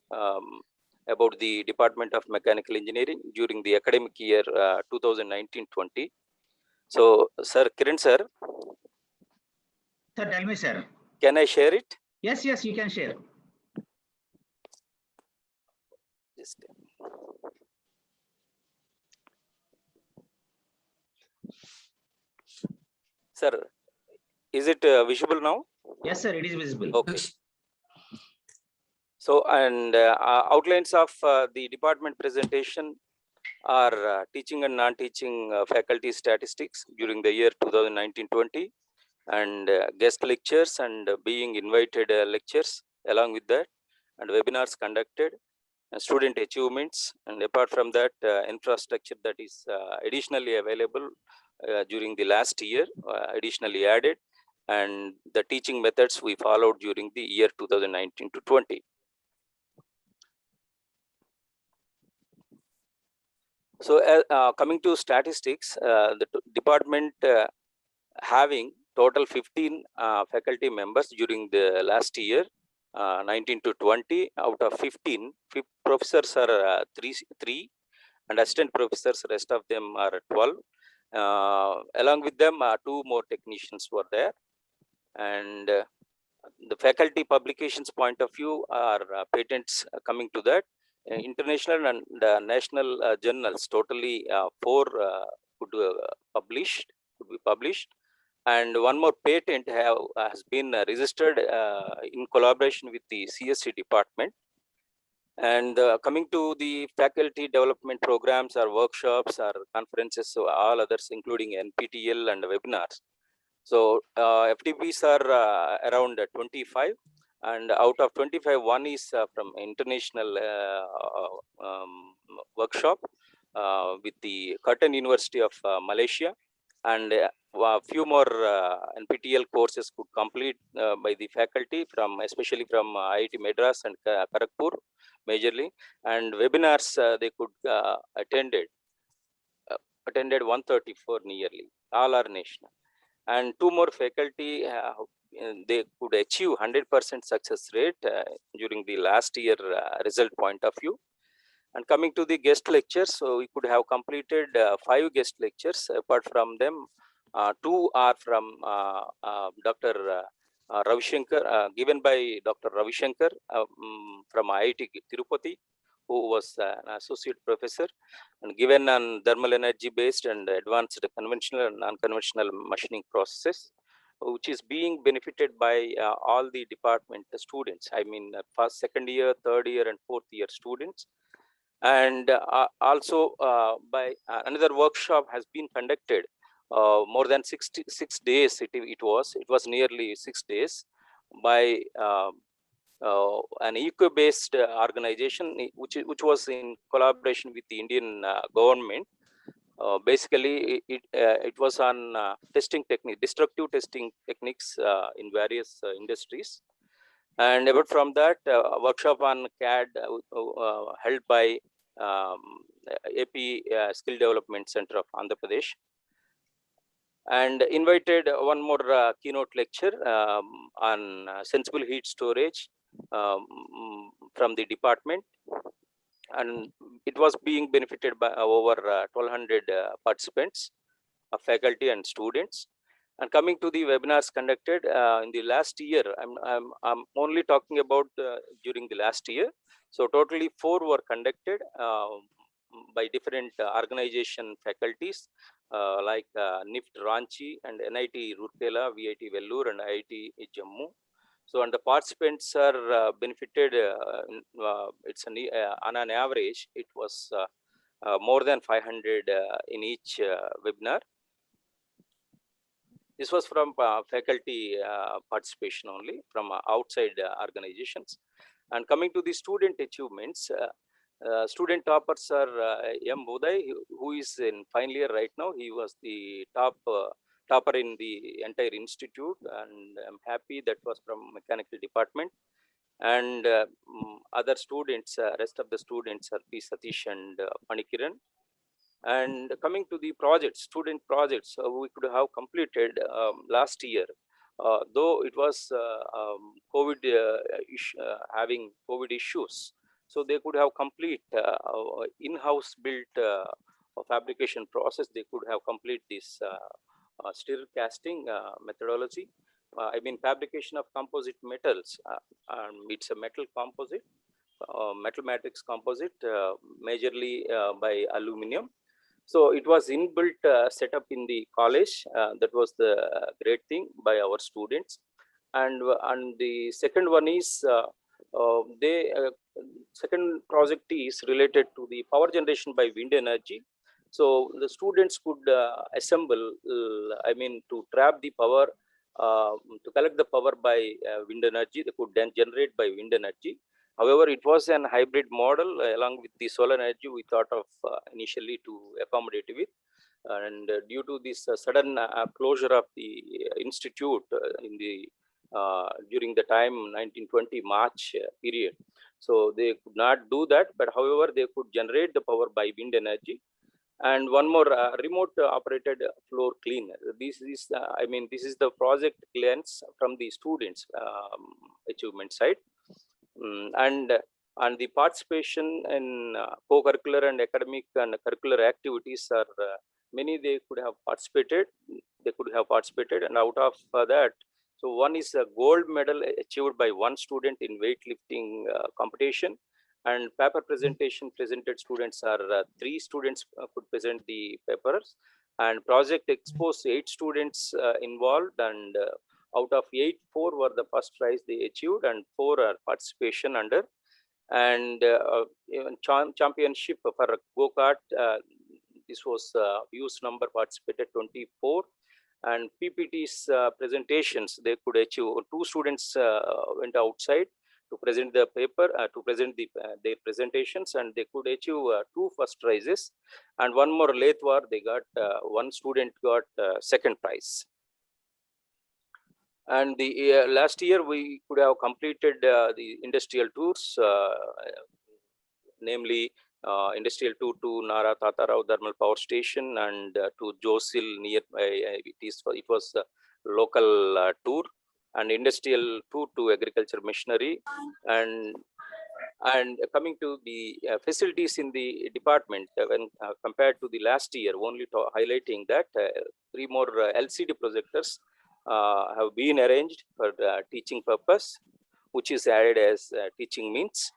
about the Department of Mechanical Engineering during the academic year 2019-20. So, Sir Kiran Sir. Sir, tell me, sir. Can I share it? Yes, you can share. Just Sir, is it visible now? Yes, sir, it is visible. Okay. So, and outlines of the department presentation are teaching and non-teaching faculty statistics during the year 2019-20, and guest lectures and being invited lectures along with that, and webinars conducted, student achievements, and apart from that, infrastructure that is additionally available during the last year, additionally added, and the teaching methods we followed during the year 2019-20. So coming to statistics, the department having total 15 faculty members during the last year, 19-20. Out of 15, professors are three, and assistant professors, rest of them are 12. Along with them, 2 more technicians were there. And the faculty publications point of view are patents coming to that. International and national journals, totally 4 could be published. And 1 more patent has been registered in collaboration with the CSC department. And coming to the faculty development programs or workshops or conferences, so all others including NPTEL and webinars. So FTPs are around 25, and out of 25, 1 is from international workshop with the Curtin University of Malaysia, and a few more NPTEL courses could complete by the faculty from, especially from IIT Madras and Kharagpur majorly, and webinars they could attended 134 nearly, all are national. And 2 more faculty, they could achieve 100% success rate during the last year result point of view. And coming to the guest lectures, so we could have completed 5 guest lectures. Apart from them, 2 are from Dr. Ravi Shankar, given by Dr. Ravi Shankar from IIT Tirupati, who was an associate professor, and given on thermal energy based and advanced conventional and non-conventional machining processes, which is being benefited by all the department students. I mean, first, second year, third year, and fourth year students. And also by another workshop has been conducted more than 66 days. It was nearly 6 days by an eco-based organization, which was in collaboration with the Indian government. Basically, it was on testing technique, destructive testing techniques in various industries. And apart from that, a workshop on CAD held by AP Skill Development Center of Andhra Pradesh. and invited one more keynote lecture on sensible heat storage from the department, and it was being benefited by over 1200 participants, faculty and students. And coming to the webinars conducted in the last year, I'm only talking about during the last year. So totally 4 were conducted by different organization faculties like NIFT Ranchi and NIT Rourkela, VIT Vellore and IIT Jammu. So, and the participants are benefited, it's on an average, it was more than 500 in each webinar. This was from faculty participation only, from outside organizations. And coming to the student achievements, student toppers are M. Uday, who is in final year right now. He was the topper in the entire institute, and I'm happy that was from mechanical department. And other students, rest of the students are P. Satish and Manikiran. And coming to the projects, student projects, we could have completed last year, though it was COVID having COVID issues. So they could have complete in-house built fabrication process. They could have complete this stir casting methodology. I mean fabrication of composite metals. It's a metal composite, metal matrix composite, majorly by aluminum. So it was inbuilt setup in the college. That was the great thing by our students. And the second one is second project is related to the power generation by wind energy. So the students could assemble, I mean, to trap the power, to collect the power by wind energy. They could then generate by wind energy. However, it was an hybrid model along with the solar energy we thought of initially to accommodate with. And due to this sudden closure of the institute in the during the time 1920 March period, so they could not do that. But however, they could generate the power by wind energy. And one more remote operated floor cleaner. This is, I mean, this is the project glance from the students achievement side. And the participation in co-curricular and academic and curricular activities are many. They could have participated. And out of that, so one is a gold medal achieved by one student in weightlifting competition. And paper presentation presented students are 3 students could present the papers. And project exposed 8 students involved, and out of 8, 4 were the first prize they achieved, and 4 are participation under. And even championship for go-kart, this was use number participated 24. And PPT's presentations, they could achieve. 2 students went outside to present the paper, to present their presentations, and they could achieve 2 first prizes. And one more lathe war, they got, one student got second prize. And the last year we could have completed the industrial tours, namely industrial tour to Nara Tatarao Thermal Power Station and to Josil nearby. It was a local tour, and industrial tour to agriculture machinery. And coming to the facilities in the department, when compared to the last year, only highlighting that 3 more LCD projectors have been arranged for the teaching purpose, which is added as teaching means.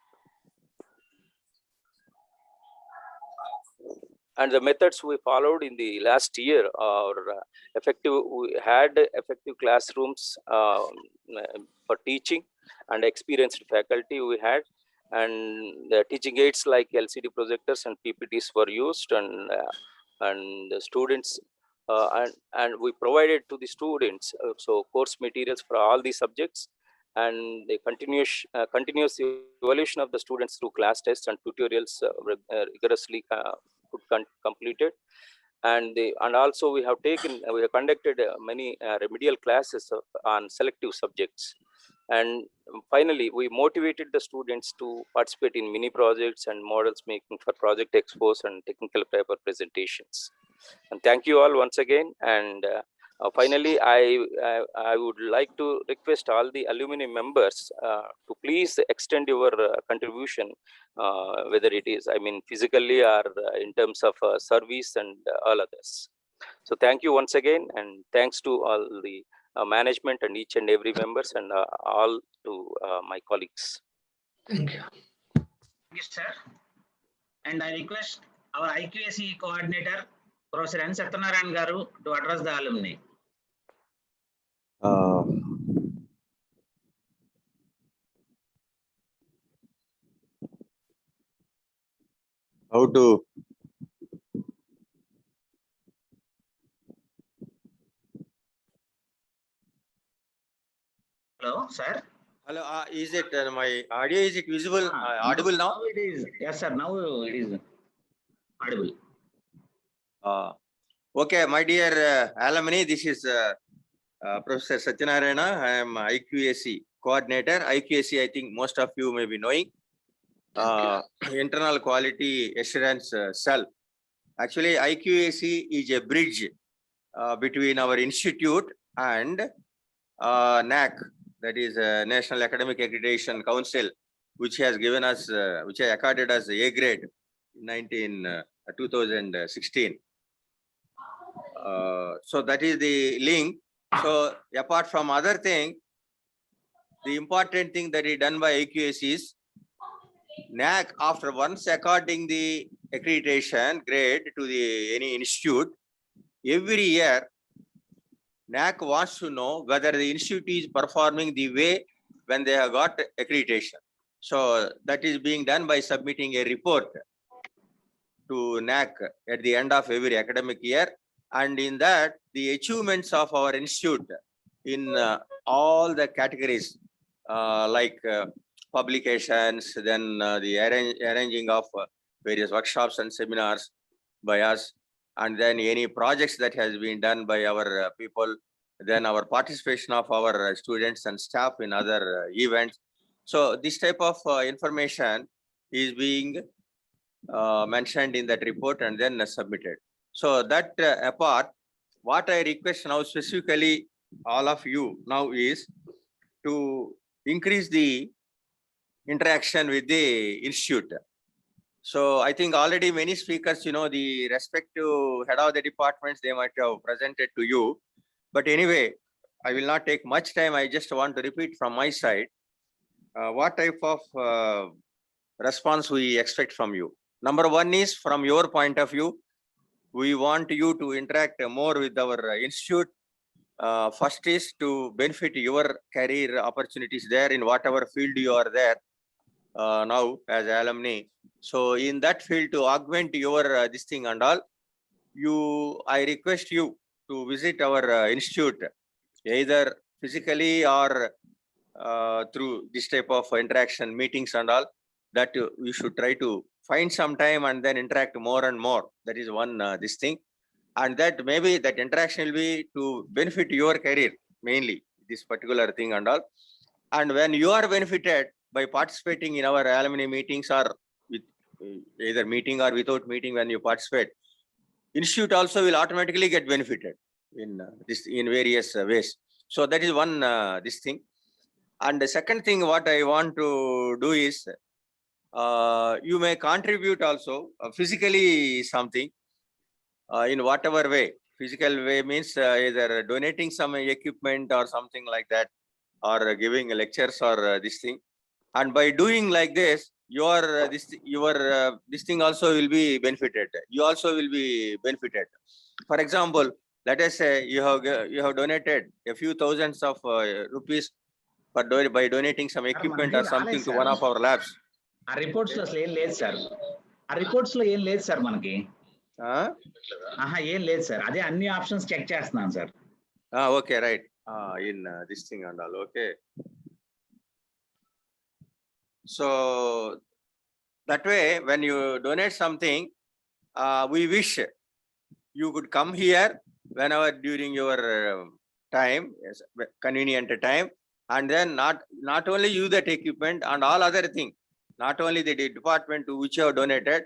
And the methods we followed in the last year are effective. We had effective classrooms for teaching, and experienced faculty we had, and the teaching aids like LCD projectors and PPTs were used, and the students and we provided to the students so course materials for all the subjects, and the continuous evaluation of the students through class tests and tutorials rigorously completed. And also we have conducted many remedial classes on selective subjects. And finally, we motivated the students to participate in mini projects and models making for project expos and technical paper presentations. And thank you all once again. And Finally, I would like to request all the alumni members to please extend your contribution, whether it is, I mean, physically or in terms of service and all others. So thank you once again, and thanks to all the management and each and every members, and all to my colleagues. Thank you. Thank you, sir. And I request our IQAC coordinator, Professor N. Satyanarayan Garu, to address the alumni. How to Hello, sir. hello, is it my audio, is it visible, audible now? Now it is. Yes, sir. Now it is audible. Okay, my dear alumni, this is Professor Satyanarayana. I am IQAC coordinator. IQAC, I think most of you may be knowing. Internal Quality Assurance Cell. Actually, IQAC is a bridge between our institute and NAC, that is National Academic Accreditation Council, which has given us, which has accorded us A grade in 2016. So that is the link. So apart from other thing, the important thing that is done by IQAC is NAC, after once according the accreditation grade to the any institute, every year NAC wants to know whether the institute is performing the way when they have got accreditation. So that is being done by submitting a report to NAC at the end of every academic year. And in that, the achievements of our institute in all the categories, like publications, then the arranging of various workshops and seminars by us, and then any projects that has been done by our people, then our participation of our students and staff in other events. So this type of information is being mentioned in that report and then submitted. So that apart, what I request now specifically all of you now is to increase the interaction with the institute. So I think already many speakers, you know, the respective head of the departments, they might have presented to you. But anyway, I will not take much time. I just want to repeat from my side what type of response we expect from you. Number one is, from your point of view, we want you to interact more with our institute. First is to benefit your career opportunities there in whatever field you are there now as alumni. So in that field, to augment your this thing and all, I request you to visit our institute, either physically or through this type of interaction meetings and all, that you should try to find some time and then interact more and more. That is one this thing. And that maybe that interaction will be to benefit your career, mainly this particular thing and all. And when you are benefited by participating in our alumni meetings, or with either meeting or without meeting, when you participate, institute also will automatically get benefited in this in various ways. So that is one this thing. And the second thing what I want to do is, you may contribute also physically something in whatever way. Physical way means either donating some equipment or something like that, or giving lectures or this thing. And by doing like this, your this thing also will be benefited. You also will be benefited. For example, let us say you have donated a few thousands of rupees by donating some equipment or something to one of our labs. ఆ reports లో ఏం లేదు sir. ఆ reports లో ఏం లేదు sir మనకి. ఏం లేదు సార్. అదే అన్ని ఆప్షన్స్ చెక్ చేస్తున్నాను sir. Okay, right. In this thing and all. Okay. So that way, when you donate something, we wish you could come here whenever during your time, convenient time, and then not only use that equipment and all other thing. Not only the department to which you have donated,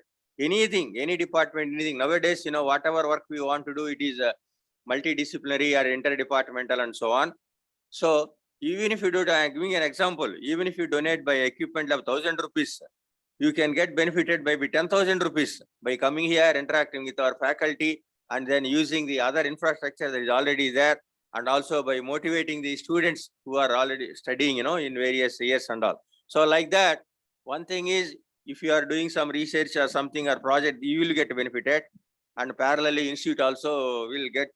anything, any department, anything. Nowadays, you know, whatever work we want to do, it is multidisciplinary or interdepartmental and so on. So even if you do, I'm giving an example, even if you donate by equipment of 1,000 rupees, you can get benefited by 10,000 rupees by coming here, interacting with our faculty, and then using the other infrastructure that is already there, and also by motivating the students who are already studying, in various years and all. So like that, one thing is, if you are doing some research or something or project, you will get benefited, and parallelly institute also will get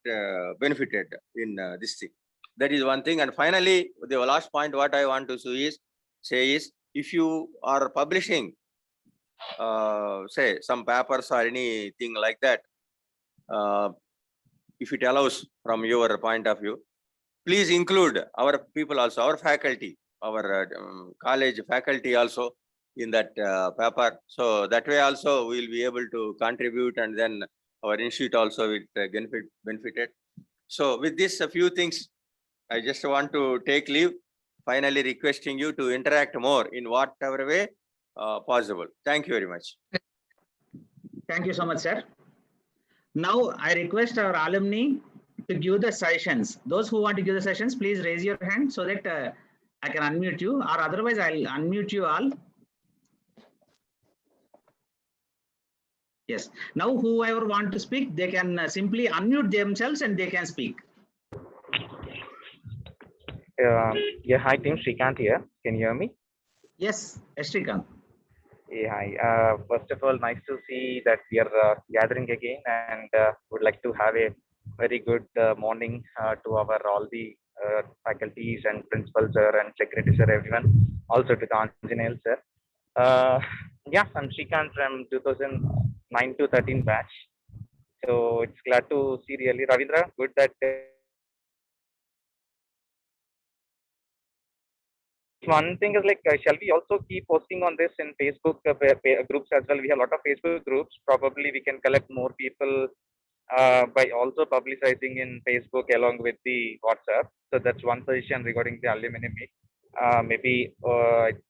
benefited in this thing. That is one thing. And finally, the last point what I want to say is, if you are publishing, say some papers or anything like that, if it allows from your point of view, please include our people also, our faculty, our college faculty also in that paper. So that way also we will be able to contribute, and then our institute also will benefited. So with this, a few things, I just want to take leave, finally requesting you to interact more in whatever way possible. Thank you very much. Thank you so much, sir. Now I request our alumni to give the sessions. Those who want to give the sessions, please raise your hand so that I can unmute you, or otherwise I'll unmute you all. Yes. Now whoever want to speak, they can simply unmute themselves and they can speak. Yeah, hi team, Shrikant here. Can you hear me? Yes, Shrikant. Yeah, hi. First of all, nice to see that we are gathering again, and would like to have a very good morning to all the faculties and principals, sir, and secretary, sir, everyone. Also to the Anjaneyal, sir. Yeah, I'm Shrikant from 2009 to 13 batch. So it's glad to see really, Ravindra, good that one thing is like, shall we also keep posting on this in Facebook groups as well? We have a lot of Facebook groups. Probably we can collect more people by also publicizing in Facebook along with the WhatsApp. So that's one suggestion regarding the alumni meet. Maybe,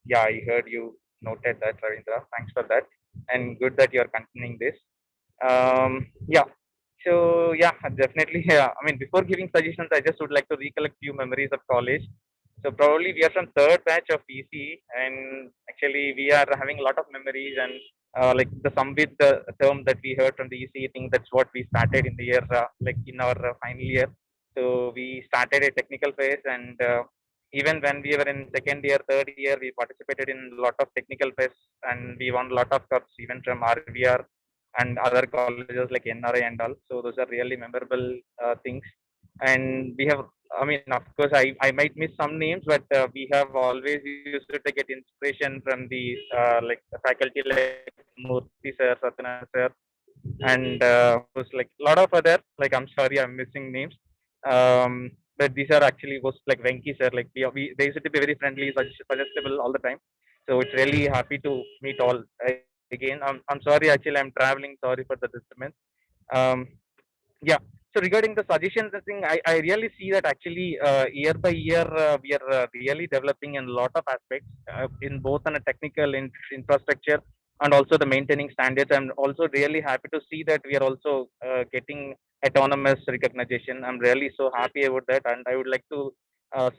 yeah, I heard you noted that, Ravindra. Thanks for that. And good that you're continuing this. Yeah. So yeah, definitely. Yeah. I mean, before giving suggestions, I just would like to recollect few memories of college. So probably we are from third batch of EC, and actually we are having a lot of memories, and like the Samvid term that we heard from the EC, I think that's what we started in the year, like in our final year. So we started a technical phase, and even when we were in second year, third year, we participated in a lot of technical phase, and we won a lot of cups even from RVR and other colleges like NRI and all. So those are really memorable things. And we have, I mean, of course, I might miss some names, but we have always used to get inspiration from the like the faculty like Murthy sir, Satyanarayana sir, and was like a lot of other, like, I'm sorry, I'm missing names. But these are actually was like Venki sir, like we they used to be very friendly, suggestible all the time. So it's really happy to meet all again. I'm sorry, actually, I'm traveling. Sorry for the disturbance. Yeah. So regarding the suggestions, I think I really see that actually year by year we are really developing in a lot of aspects in both on a technical infrastructure and also the maintaining standards. I'm also really happy to see that we are also getting autonomous recognition. I'm really so happy about that, and I would like to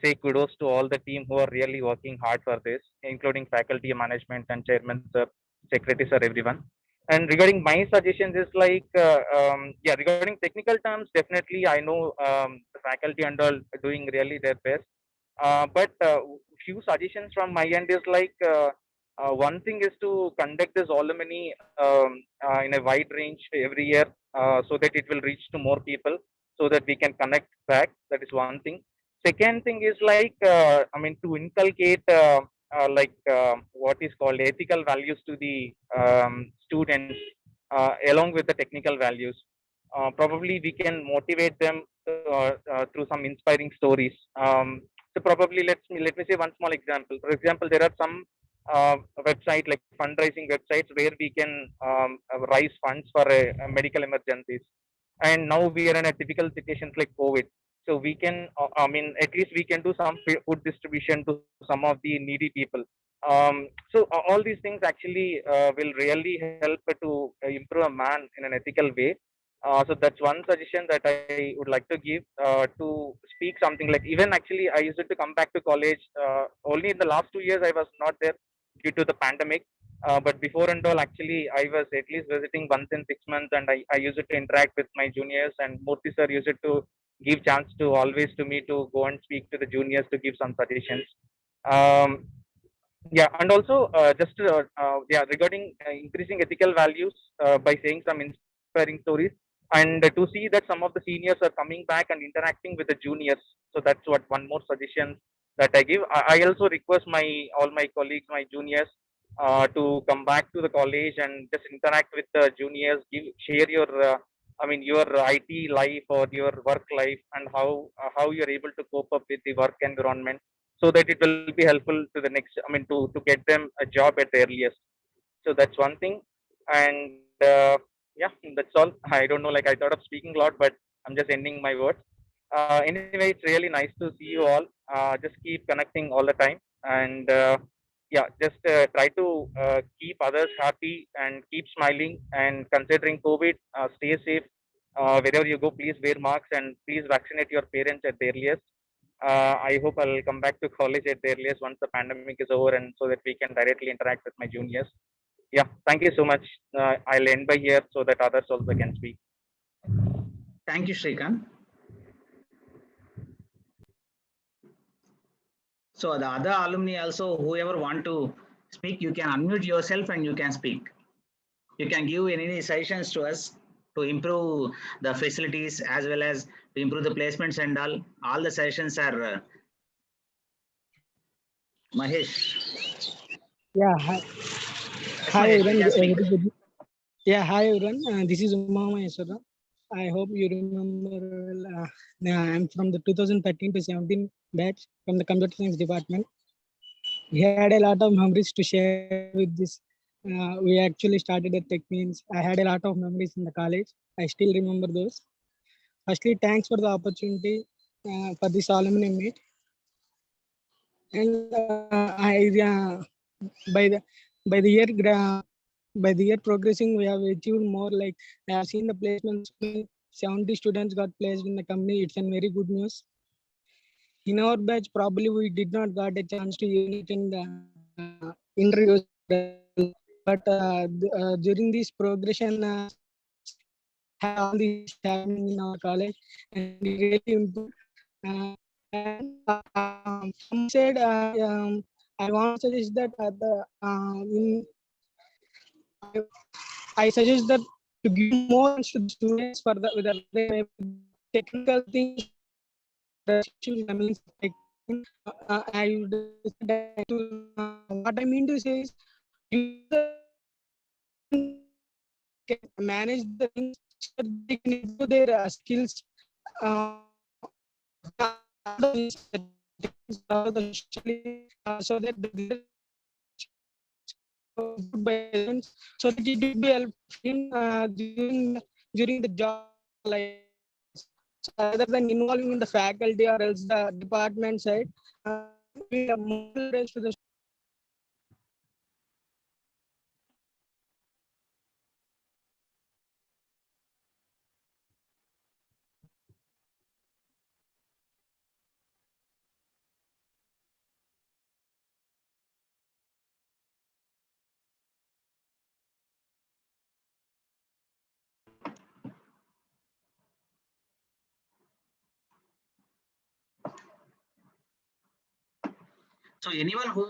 say kudos to all the team who are really working hard for this, including faculty, management, and chairman, sir, secretaries, sir, everyone. And regarding my suggestions is like, yeah, regarding technical terms, definitely I know the faculty and all doing really their best. But few suggestions from my end is like, one thing is to conduct this alumni in a wide range every year so that it will reach to more people so that we can connect back. That is one thing. Second thing is like, I mean, to inculcate like what is called ethical values to the students along with the technical values. Probably we can motivate them through some inspiring stories. So probably let me say one small example. For example, there are some website like fundraising websites where we can raise funds for medical emergencies. And now we are in a typical situations like COVID. So we can, I mean, at least we can do some food distribution to some of the needy people. So all these things actually will really help to improve a man in an ethical way. So that's one suggestion that I would like to give to speak something like, even actually I used to come back to college only in the last 2 years. I was not there due to the pandemic. But before and all, actually, I was at least visiting once in 6 months, and I used to interact with my juniors. And Murthy sir used to give chance to always to me to go and speak to the juniors to give some suggestions. Um, yeah, and also just yeah, regarding increasing ethical values by saying some inspiring stories, and to see that some of the seniors are coming back and interacting with the juniors. So that's what one more suggestion that I give. I also request my all my colleagues, my juniors, to come back to the college and just interact with the juniors. Share your I mean your IT life or your work life, and how you're able to cope up with the work environment, so that it will be helpful to the next, I mean, to get them a job at the earliest. So that's one thing. And yeah, that's all. I don't know, like I thought of speaking a lot, but I'm just ending my words. Anyway, it's really nice to see you all. Just keep connecting all the time. And yeah, just try to keep others happy and keep smiling. And considering COVID, stay safe. Wherever you go, please wear masks and please vaccinate your parents at the earliest. I hope I'll come back to college at the earliest once the pandemic is over, and so that we can directly interact with my juniors. Yeah, thank you so much. I'll end by here so that others also can speak. Thank you, Shrikant. So the other alumni also, whoever want to speak, you can unmute yourself and you can speak. You can give any suggestions to us to improve the facilities as well as to improve the placements and all. All the suggestions are Mahesh. Yeah, hi. Yes, Hi Mahesh, you everyone. can speak. Very good. Yeah, hi everyone. This is Uma Maheshwara. I hope you remember well. I'm from the 2013 to 17 batch from the computer science department. We had a lot of memories to share with this. We actually started at Tech Means. I had a lot of memories in the college. I still remember those. Firstly, thanks for the opportunity for this alumni meet. And by the by the year by the year progressing, we have achieved more. Like I have seen the placements, 70 students got placed in the company. It's a very good news. In our batch, probably we did not got a chance to unit in the interviews, but during this progression, have all this happening in our college, and it really improved. And some said, I want to suggest that I suggest that to give more to the students for the technical things. I mean, I would what I mean to say is you can manage the things so they can improve their skills. So that so that it will be helpful during the job life. So rather than involving in the faculty or else the department side, we have more to the. So anyone who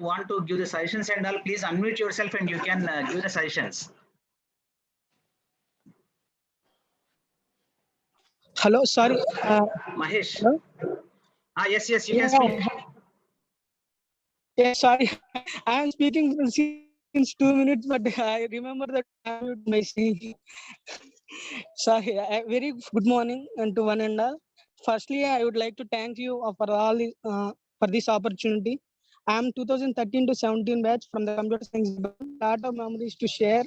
want to give the suggestions and all, please unmute yourself and you can give the suggestions. Hello, sorry. Mahesh. Hello? Yes, you can speak. Yeah, sorry. I am speaking since 2 minutes, but I remember that I would my saying. Sorry. Very good morning and to one and all. Firstly, I would like to thank you for all for this opportunity. I am 2013 to 17 batch from the computer science. Lot of memories to share.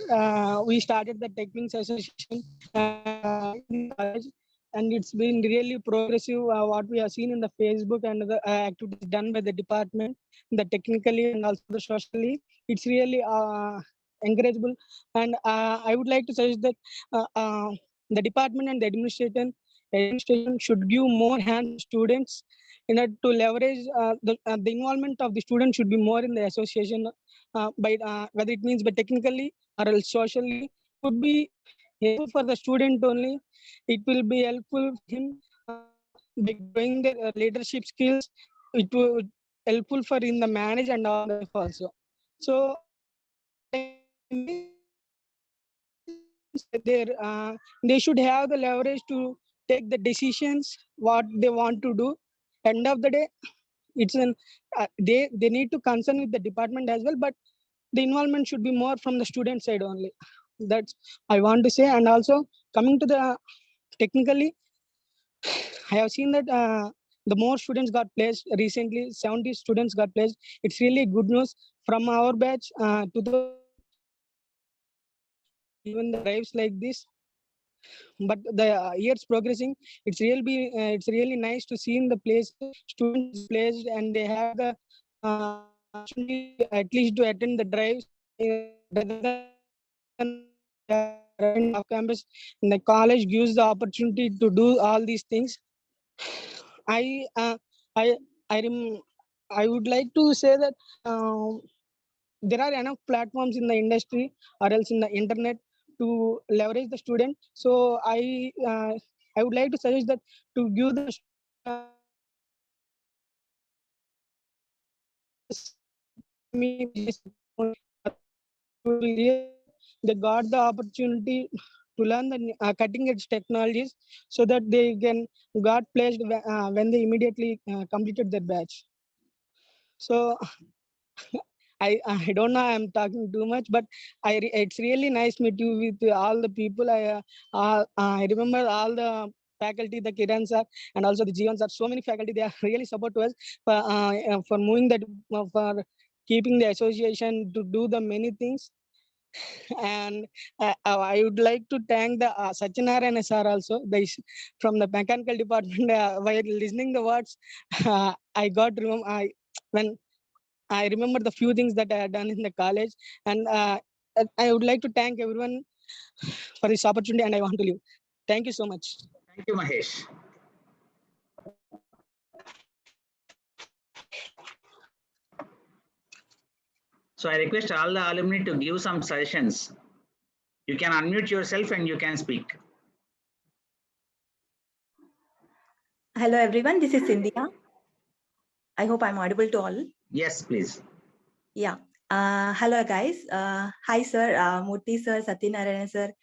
We started the Technics Association in college, and it's been really progressive. What we have seen in the Facebook and the activities done by the department, the technically and also the socially, it's really encourageable. And I would like to suggest that the department and the administration should give more hands to students in order to leverage the involvement of the students should be more in the association by whether it means by technically or else socially would be helpful for the student only. It will be helpful for him by growing the leadership skills. It will helpful for in the manage and all that also. So they should have the leverage to take the decisions what they want to do. End of the day, it's an they need to concern with the department as well, but the involvement should be more from the student side only. That's I want to say. And also coming to the technically, I have seen that the more students got placed recently, 70 students got placed. It's really good news from our batch to the even the drives like this. But the years progressing, it's really nice to see in the place students placed and they have the opportunity at least to attend the drives rather than off campus. And the college gives the opportunity to do all these things. I I I would like to say that there are enough platforms in the industry or else in the internet to leverage the student. So I would like to suggest that to give the they got the opportunity to learn the cutting edge technologies so that they can got placed when they immediately completed their batch. So I don't know, I'm talking too much, but it's really nice meeting with all the people. I remember all the faculty, the Kiran sir, and also the Jeevan sir. So many faculty, they are really support to us for moving that, for keeping the association to do the many things. And I would like to thank the Satyanarayana sir also, from the mechanical department. While listening the words, I got when I remember the few things that I had done in the college, and I would like to thank everyone for this opportunity, and I want to leave. Thank you so much. Thank you, Mahesh. So I request all the alumni to give some suggestions. You can unmute yourself and you can speak. Hello everyone, this is Cynthia. I hope I'm audible to all. Yes, please. Yeah. Hello guys. Hi sir, Murthy sir, Satyanarayana sir,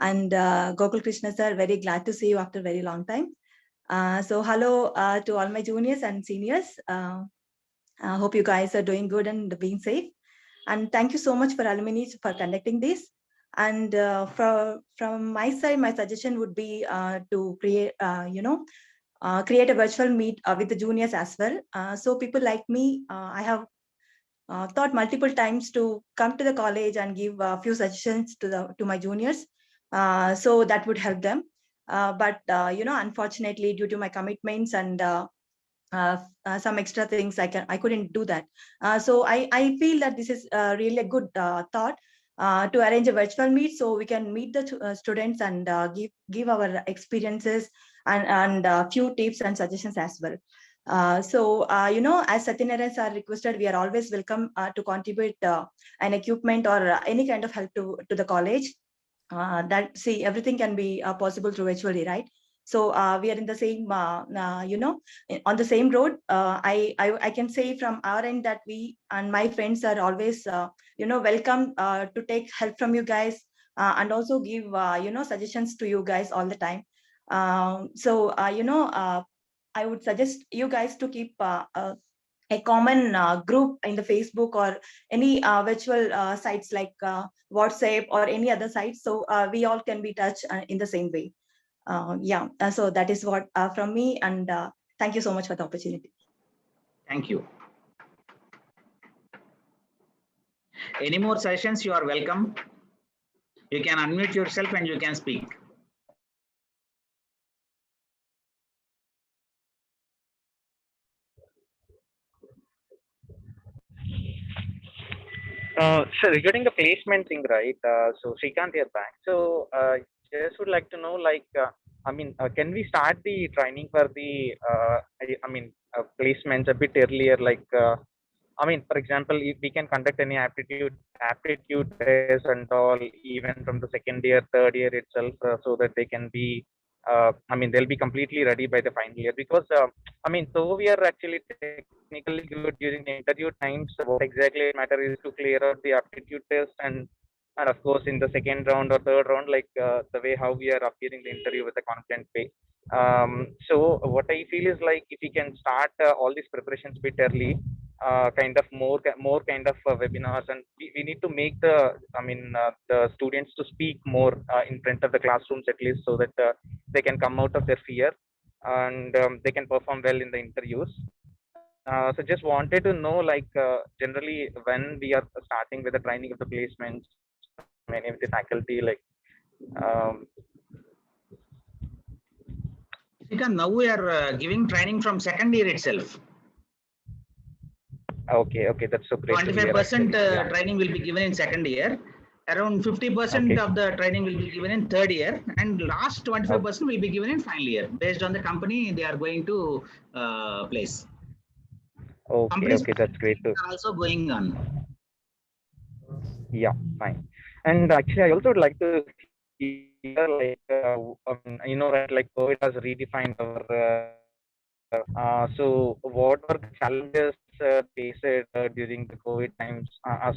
and Gokul Krishna sir. Very glad to see you after a very long time. So hello to all my juniors and seniors. I hope you guys are doing good and being safe. And thank you so much for alumni for conducting this. And from my side, my suggestion would be to create, create a virtual meet with the juniors as well. So people like me, I have thought multiple times to come to the college and give a few suggestions to my juniors. So that would help them. But unfortunately, due to my commitments and some extra things, I couldn't do that. So I feel that this is really a good thought to arrange a virtual meet so we can meet the students and give our experiences and few tips and suggestions as well. So as Satyanarayana sir requested, we are always welcome to contribute an equipment or any kind of help to the college. That see, everything can be possible through virtually, right? So we are in the same, on the same road. I can say from our end that we and my friends are always, welcome to take help from you guys and also give, suggestions to you guys all the time. I would suggest you guys to keep a common group in the Facebook or any virtual sites like WhatsApp or any other sites. So we all can be touched in the same way. So that is what from me, and thank you so much for the opportunity. Thank you. Any more sessions, you are welcome. You can unmute yourself and you can speak. So regarding the placement thing, right? So Srikanth here back. So just would like to know, like, can we start the training for the, placements a bit earlier? Like, for example, if we can conduct any aptitude tests and all, even from the second year, third year itself, so that they can be, they'll be completely ready by the final year. Because, though we are actually technically good during the interview times, what exactly matter is to clear out the aptitude test, and of course, in the second round or third round, like the way how we are appearing the interview with a confident way. So what I feel is like if we can start all these preparations bit early, kind of more kind of webinars, and we need to make the students to speak more in front of the classrooms at least, so that they can come out of their fear, and they can perform well in the interviews. So just wanted to know, like, generally when we are starting with the training of the placements, many of the faculty, like, Now we are giving training from second year itself. okay, that's so great. 25% training will be given in second year. Around 50% of the training will be given in third year, and last 25% will be given in final year, based on the company they are going to place. Okay, that's great too. Are also going on. Yeah, fine. And actually, I also would like to hear, like, right, like COVID has redefined our. So, what are the challenges faced during the COVID times, as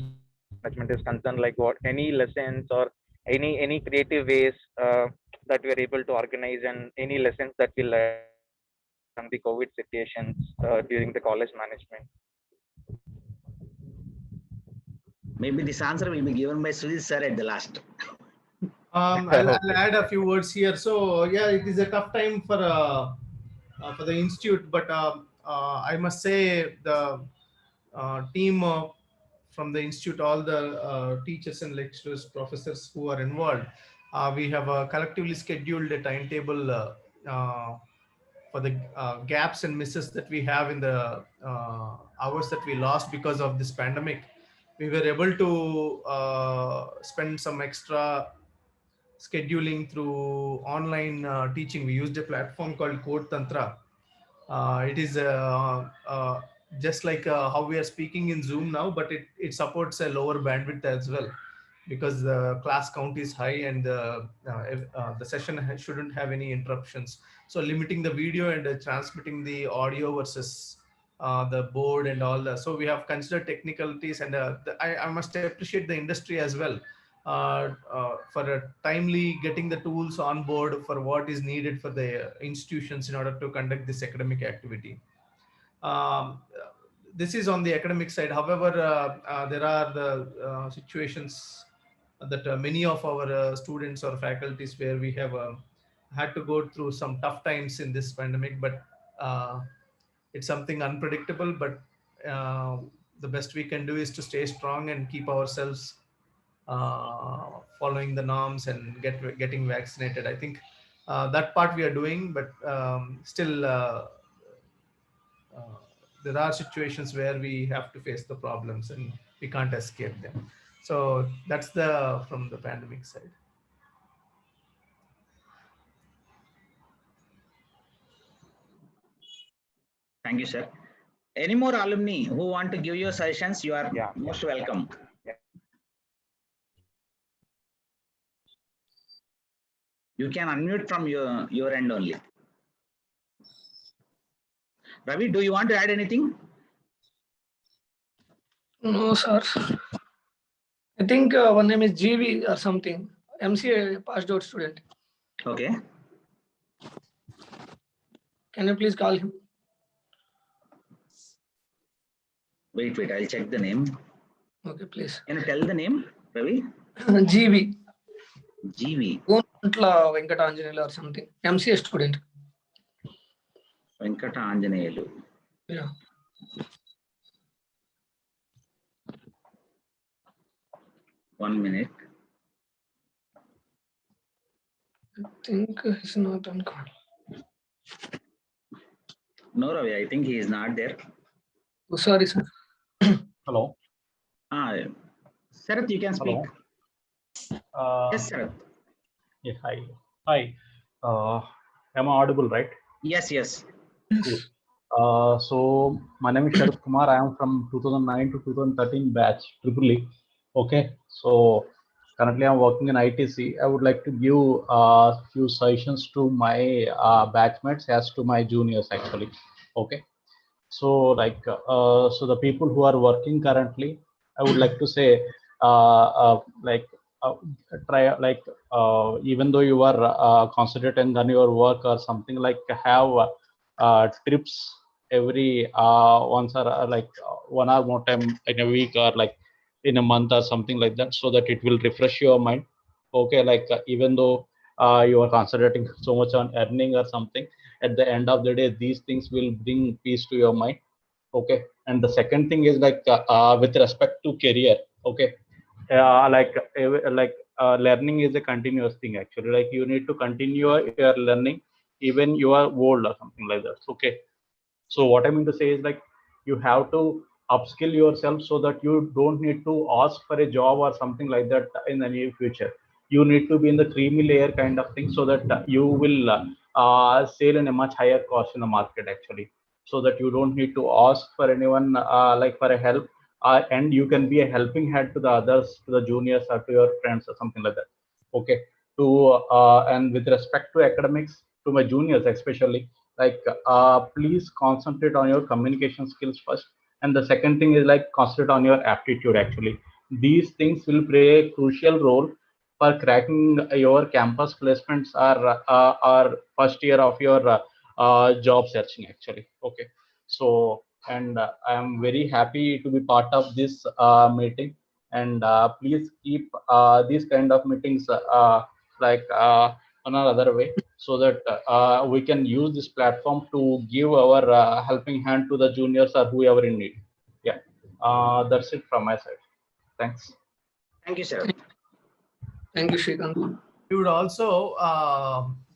management is concerned? Like, what any lessons or any creative ways that we are able to organize, and any lessons that we learn from the COVID situations during the college management? Maybe this answer will be given by Sujit sir at the last. I'll add a few words here. So yeah, it is a tough time for the institute, but I must say the team from the institute, all the teachers and lecturers, professors who are involved, we have collectively scheduled a timetable for the gaps and misses that we have in the hours that we lost because of this pandemic. We were able to spend some extra scheduling through online teaching. We used a platform called Code Tantra. It is just like how we are speaking in Zoom now, but it supports a lower bandwidth as well, because the class count is high, and the session shouldn't have any interruptions. So limiting the video and transmitting the audio versus the board and all that. So we have considered technicalities, and I must appreciate the industry as well for timely getting the tools on board for what is needed for the institutions in order to conduct this academic activity. This is on the academic side. However, there are the situations that many of our students or faculties where we have had to go through some tough times in this pandemic, but it's something unpredictable. But the best we can do is to stay strong and keep ourselves following the norms and getting vaccinated. I think that part we are doing, but still there are situations where we have to face the problems and we can't escape them. So that's from the pandemic side. Thank you, sir. Any more alumni who want to give your suggestions? You are most welcome. You can unmute from your end only. Ravi, do you want to add anything? No, sir. I think one name is GV or something. MCA passed out student. Okay. Can you please call him? Wait, I'll check the name. Okay, please. Can you tell the name, Ravi? GV. GV. Gontla Venkata Anjaneyulu or something. MCA student. Venkata Anjaneyulu. Yeah. One minute. I think he's not on call. No, Ravi, I think he is not there. Oh, sorry, sir. Hello. Sarath, you can speak. Hello. Yes, Sarath. Yeah, hi. Hi. Am I audible, right? Yes, yes. Cool. So my name is Sharad Kumar. I am from 2009 to 2013 batch, Triple E. Okay. So currently I'm working in ITC. I would like to give a few suggestions to my batchmates as to my juniors actually. Okay. So so the people who are working currently, I would like to say, like try even though you are concentrating on your work or something, like have trips every once or 1 hour more time in a week, or like in a month or something like that, so that it will refresh your mind. Okay, even though you are concentrating so much on earning or something, at the end of the day these things will bring peace to your mind. Okay, and the second thing is with respect to career. Okay, learning is a continuous thing actually. Like you need to continue your learning even you are old or something like that. Okay, so what I mean to say is, like, you have to upskill yourself so that you don't need to ask for a job or something like that in the near future. You need to be in the creamy layer kind of thing, so that you will sell in a much higher cost in the market actually, so that you don't need to ask for anyone like for a help, and you can be a helping hand to the others, to the juniors or to your friends or something like that. Okay, to and with respect to academics, to my juniors especially, please concentrate on your communication skills first, and the second thing is like concentrate on your aptitude actually. These things will play a crucial role for cracking your campus placements, or first year of your job searching actually. Okay, so and I am very happy to be part of this meeting, and please keep these kind of meetings like on another way, so that we can use this platform to give our helping hand to the juniors or whoever in need. Yeah, that's it from my side. Thanks. Thank you, sir. Thank you, Shrikant. We would also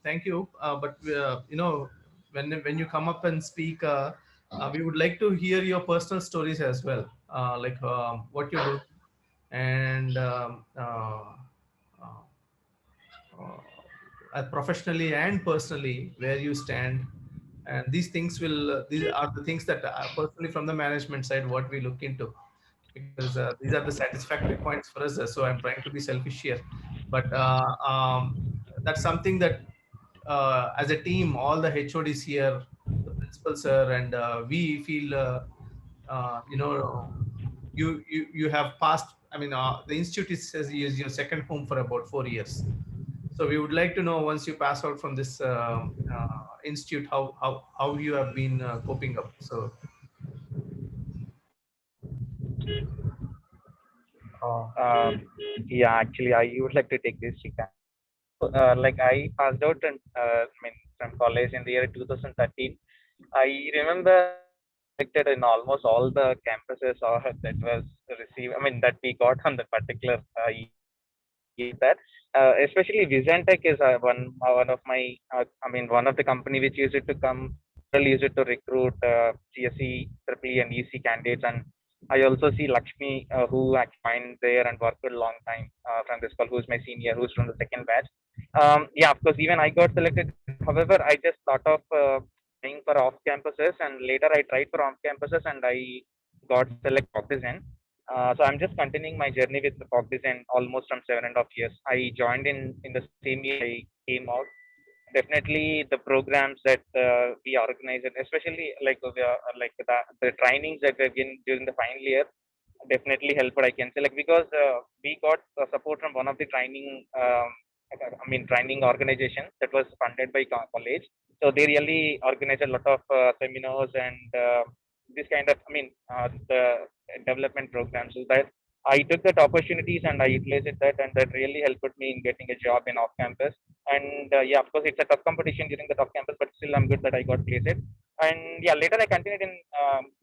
thank you, but when you come up and speak, we would like to hear your personal stories as well, what you do, and professionally and personally where you stand. And these things will these are the things that personally from the management side what we look into, because these are the satisfactory points for us. So I'm trying to be selfish here, but that's something that as a team, all the HODs here, the principal sir, and we feel you have passed. I mean, the institute is your second home for about 4 years. So we would like to know, once you pass out from this institute, how you have been coping up. So Yeah, actually, I would like to take this, Shrikant. Like I passed out and from college in the year 2013. I remember selected in almost all the campuses or that was received. I mean that we got on the particular year. That especially Visantech is one of my one of the company which used it to come use it to recruit CSE, EEE, and EC candidates. And I also see Lakshmi who actually joined there and worked a long time from this call, who's my senior, who's from the second batch. Yeah, of course, even I got selected. However, I just thought of going for off campuses, and later I tried for off campuses and I got selected Cognizant. So I'm just continuing my journey with the Cognizant almost from 7.5 years. I joined in the same year I came out. Definitely the programs that we organize, and especially the trainings that we've been during the final year, definitely helped. I can say, like, because we got support from one of the training organization that was funded by college. So they really organized a lot of seminars and this kind of the development programs. So that I took that opportunities and I utilized that, and that really helped me in getting a job in off campus. And yeah, of course, it's a tough competition during the off campus, but still I'm good that I got placed. And yeah, later I continued in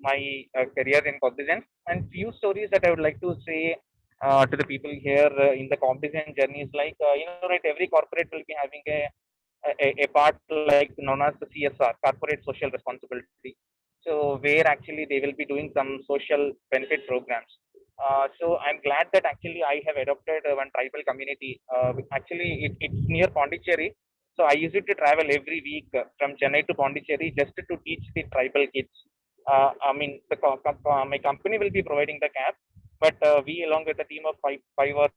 my career in Cognizant. And few stories that I would like to say to the people here in the Cognizant journey is like, right, every corporate will be having a part like known as the CSR, corporate social responsibility. So where actually they will be doing some social benefit programs. So I'm glad that actually I have adopted one tribal community. Actually, it's near Pondicherry. So I used to travel every week from Chennai to Pondicherry just to teach the tribal kids. I mean, my company will be providing the cab, but we, along with a team of five or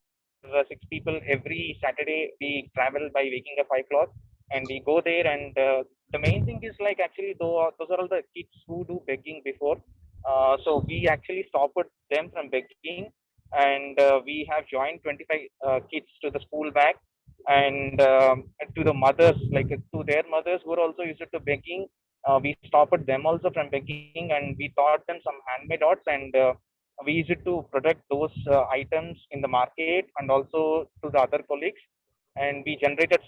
six people, every Saturday we travel by waking up 5 o'clock and we go there. And the main thing is like actually those are all the kids who do begging before. So we actually stopped them from begging, and we have joined 25 kids to the school bag, and to the mothers, like to their mothers who are also used to begging. We stopped them also from begging, and we taught them some handmade arts, and we used to protect those items in the market and also to the other colleagues, and we generated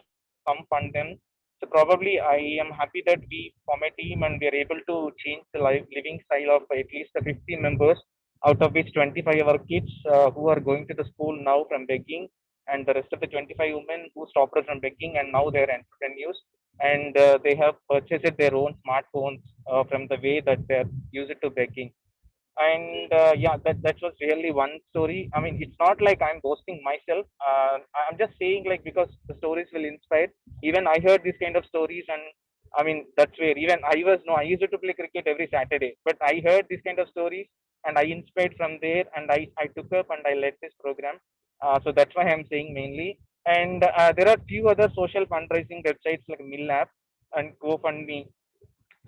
some fund then. So probably I am happy that we form a team and we are able to change the living style of at least 50 members, out of which 25 are kids who are going to the school now from begging, and the rest of the 25 women who stopped from begging and now they're entrepreneurs, and they have purchased their own smartphones from the way that they're used to begging. And yeah, that was really one story. I mean, it's not like I'm boasting myself. I'm just saying, like, because the stories will inspire. Even I heard these kind of stories, and I mean, that's where even I used to play cricket every Saturday, but I heard these kind of stories and I inspired from there, and I took up and I led this program. So that's why I'm saying mainly. And there are few other social fundraising websites like MillApp and GoFundMe.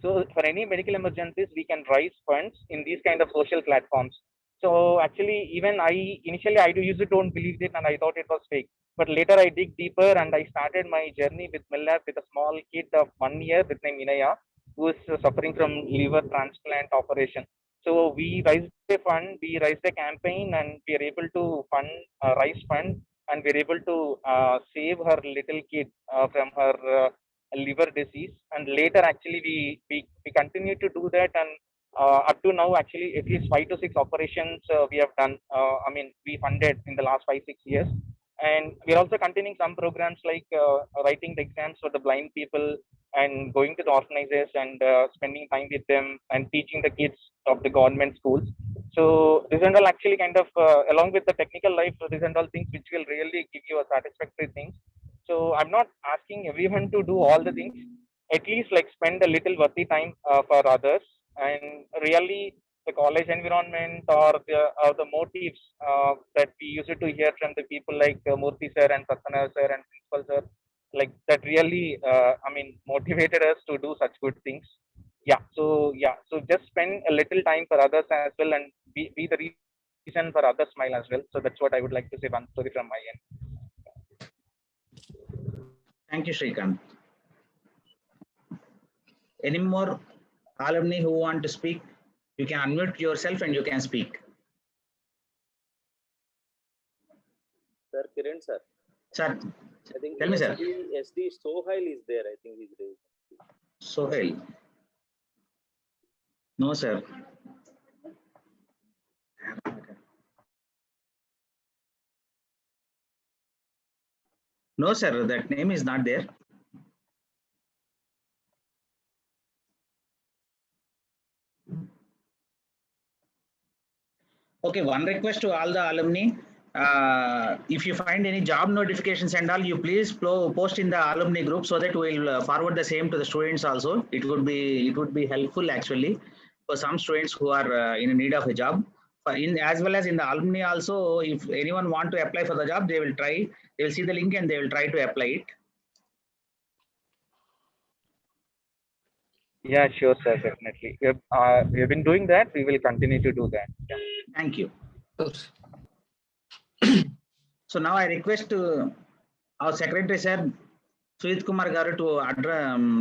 So for any medical emergencies, we can raise funds in these kind of social platforms. So actually, even initially I don't believe it and I thought it was fake. But later I dig deeper and I started my journey with Millab with a small kid of 1 year with name Inaya, who is suffering from liver transplant operation. So we raised a fund, we raised a campaign, and we are able to raise fund, and we're able to save her little kid from her liver disease. And later actually we continue to do that, and up to now actually at least 5 to 6 operations we have done. I mean, we funded in the last 5 6 years, and we're also continuing some programs like writing the exams for the blind people and going to the orphanages and spending time with them and teaching the kids of the government schools. So this and all actually kind of along with the technical life, so these and all things which will really give you a satisfactory things. So I'm not asking everyone to do all the things. At least like spend a little worthy time for others, and really the college environment or the motives that we used to hear from the people like Murthy sir and Satyana sir and principal sir, like that really I mean motivated us to do such good things. So just spend a little time for others as well, and be the reason for others smile as well. So that's what I would like to say, one story from my end. Thank you, Shrikant. Any more alumni who want to speak? You can unmute yourself and you can speak. Sir, Kiran sir. Sir, I think tell me, sir. SD Sohail is there. I think he's raised. Sohail. No, sir. No, sir, that name is not there. Okay, one request to all the alumni. If you find any job notifications and all, you please post in the alumni group so that we'll forward the same to the students also. It would be helpful actually for some students who are in need of a job. As well as in the alumni also, if anyone want to apply for the job, they will see the link and they will try to apply it. Yeah, sure, sir, definitely. We have been doing that. We will continue to do that. Yeah. Thank you. So now I request our secretary, sir, Sujit Kumar Garu,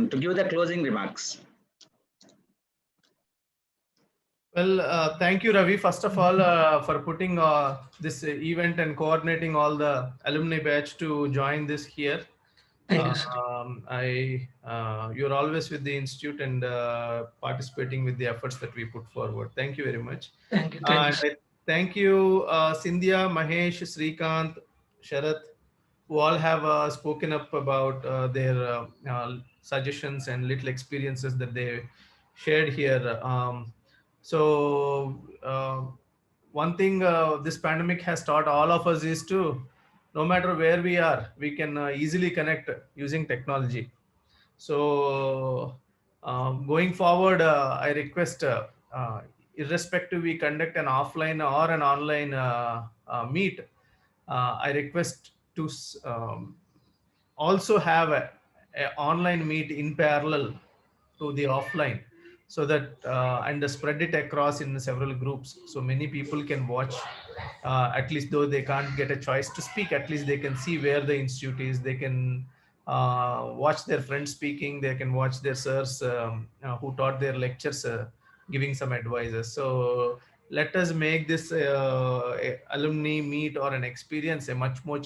to give the closing remarks. Well, thank you, Ravi, first of all, for putting this event and coordinating all the alumni batch to join this here. Thank you, You're always with the institute and participating with the efforts that we put forward. Thank you very much. Thank you. Thank you, Sindhya, Mahesh, Srikant, Sharath, who all have spoken up about their suggestions and little experiences that they shared here. one thing this pandemic has taught all of us is to, no matter where we are, we can easily connect using technology. So going forward, I request, irrespective we conduct an offline or an online meet, I request to also have a online meet in parallel to the offline, so that and spread it across in several groups, so many people can watch. At least though they can't get a choice to speak, at least they can see where the institute is. They can watch their friends speaking. They can watch their sirs who taught their lectures giving some advices. So let us make this alumni meet or an experience a much more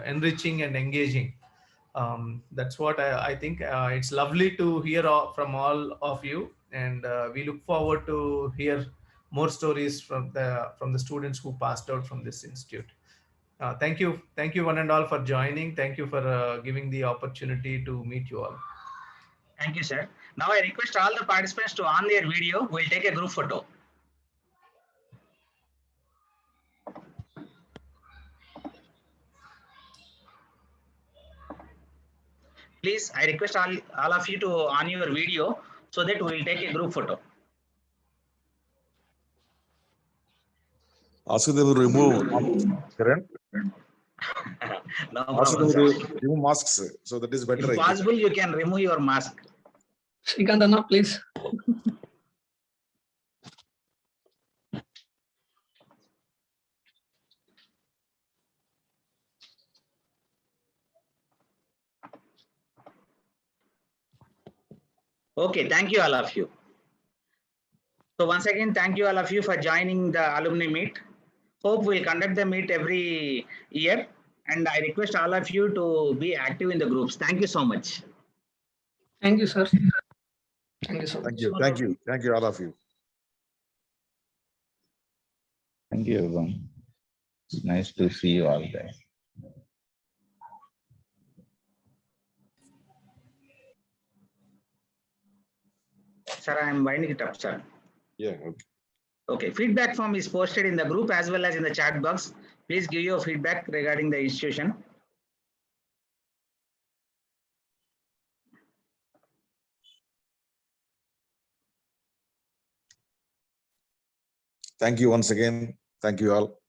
enriching and engaging. That's what I think. It's lovely to hear from all of you, and we look forward to hear more stories from the students who passed out from this institute. Thank you one and all for joining. Thank you for giving the opportunity to meet you all. Thank you, sir. Now I request all the participants to on their video. We'll take a group photo. Please, I request all of you to on your video so that we'll take a group photo. Ask them to remove Kiran. No Ask problem, them sir. to remove masks. So that is better. If I think. possible, you can remove your mask. Srikant, please. Okay, thank you all of you. So once again, thank you all of you for joining the alumni meet. Hope we'll conduct the meet every year, and I request all of you to be active in the groups. Thank you so much. Thank you, sir. Thank you so much. Thank you, all of you. Thank you, everyone. It's nice to see you all there. Sir, I am winding it up, sir. Yeah, okay. Okay, feedback form is posted in the group as well as in the chat box. Please give your feedback regarding the institution. Thank you once again. Thank you all.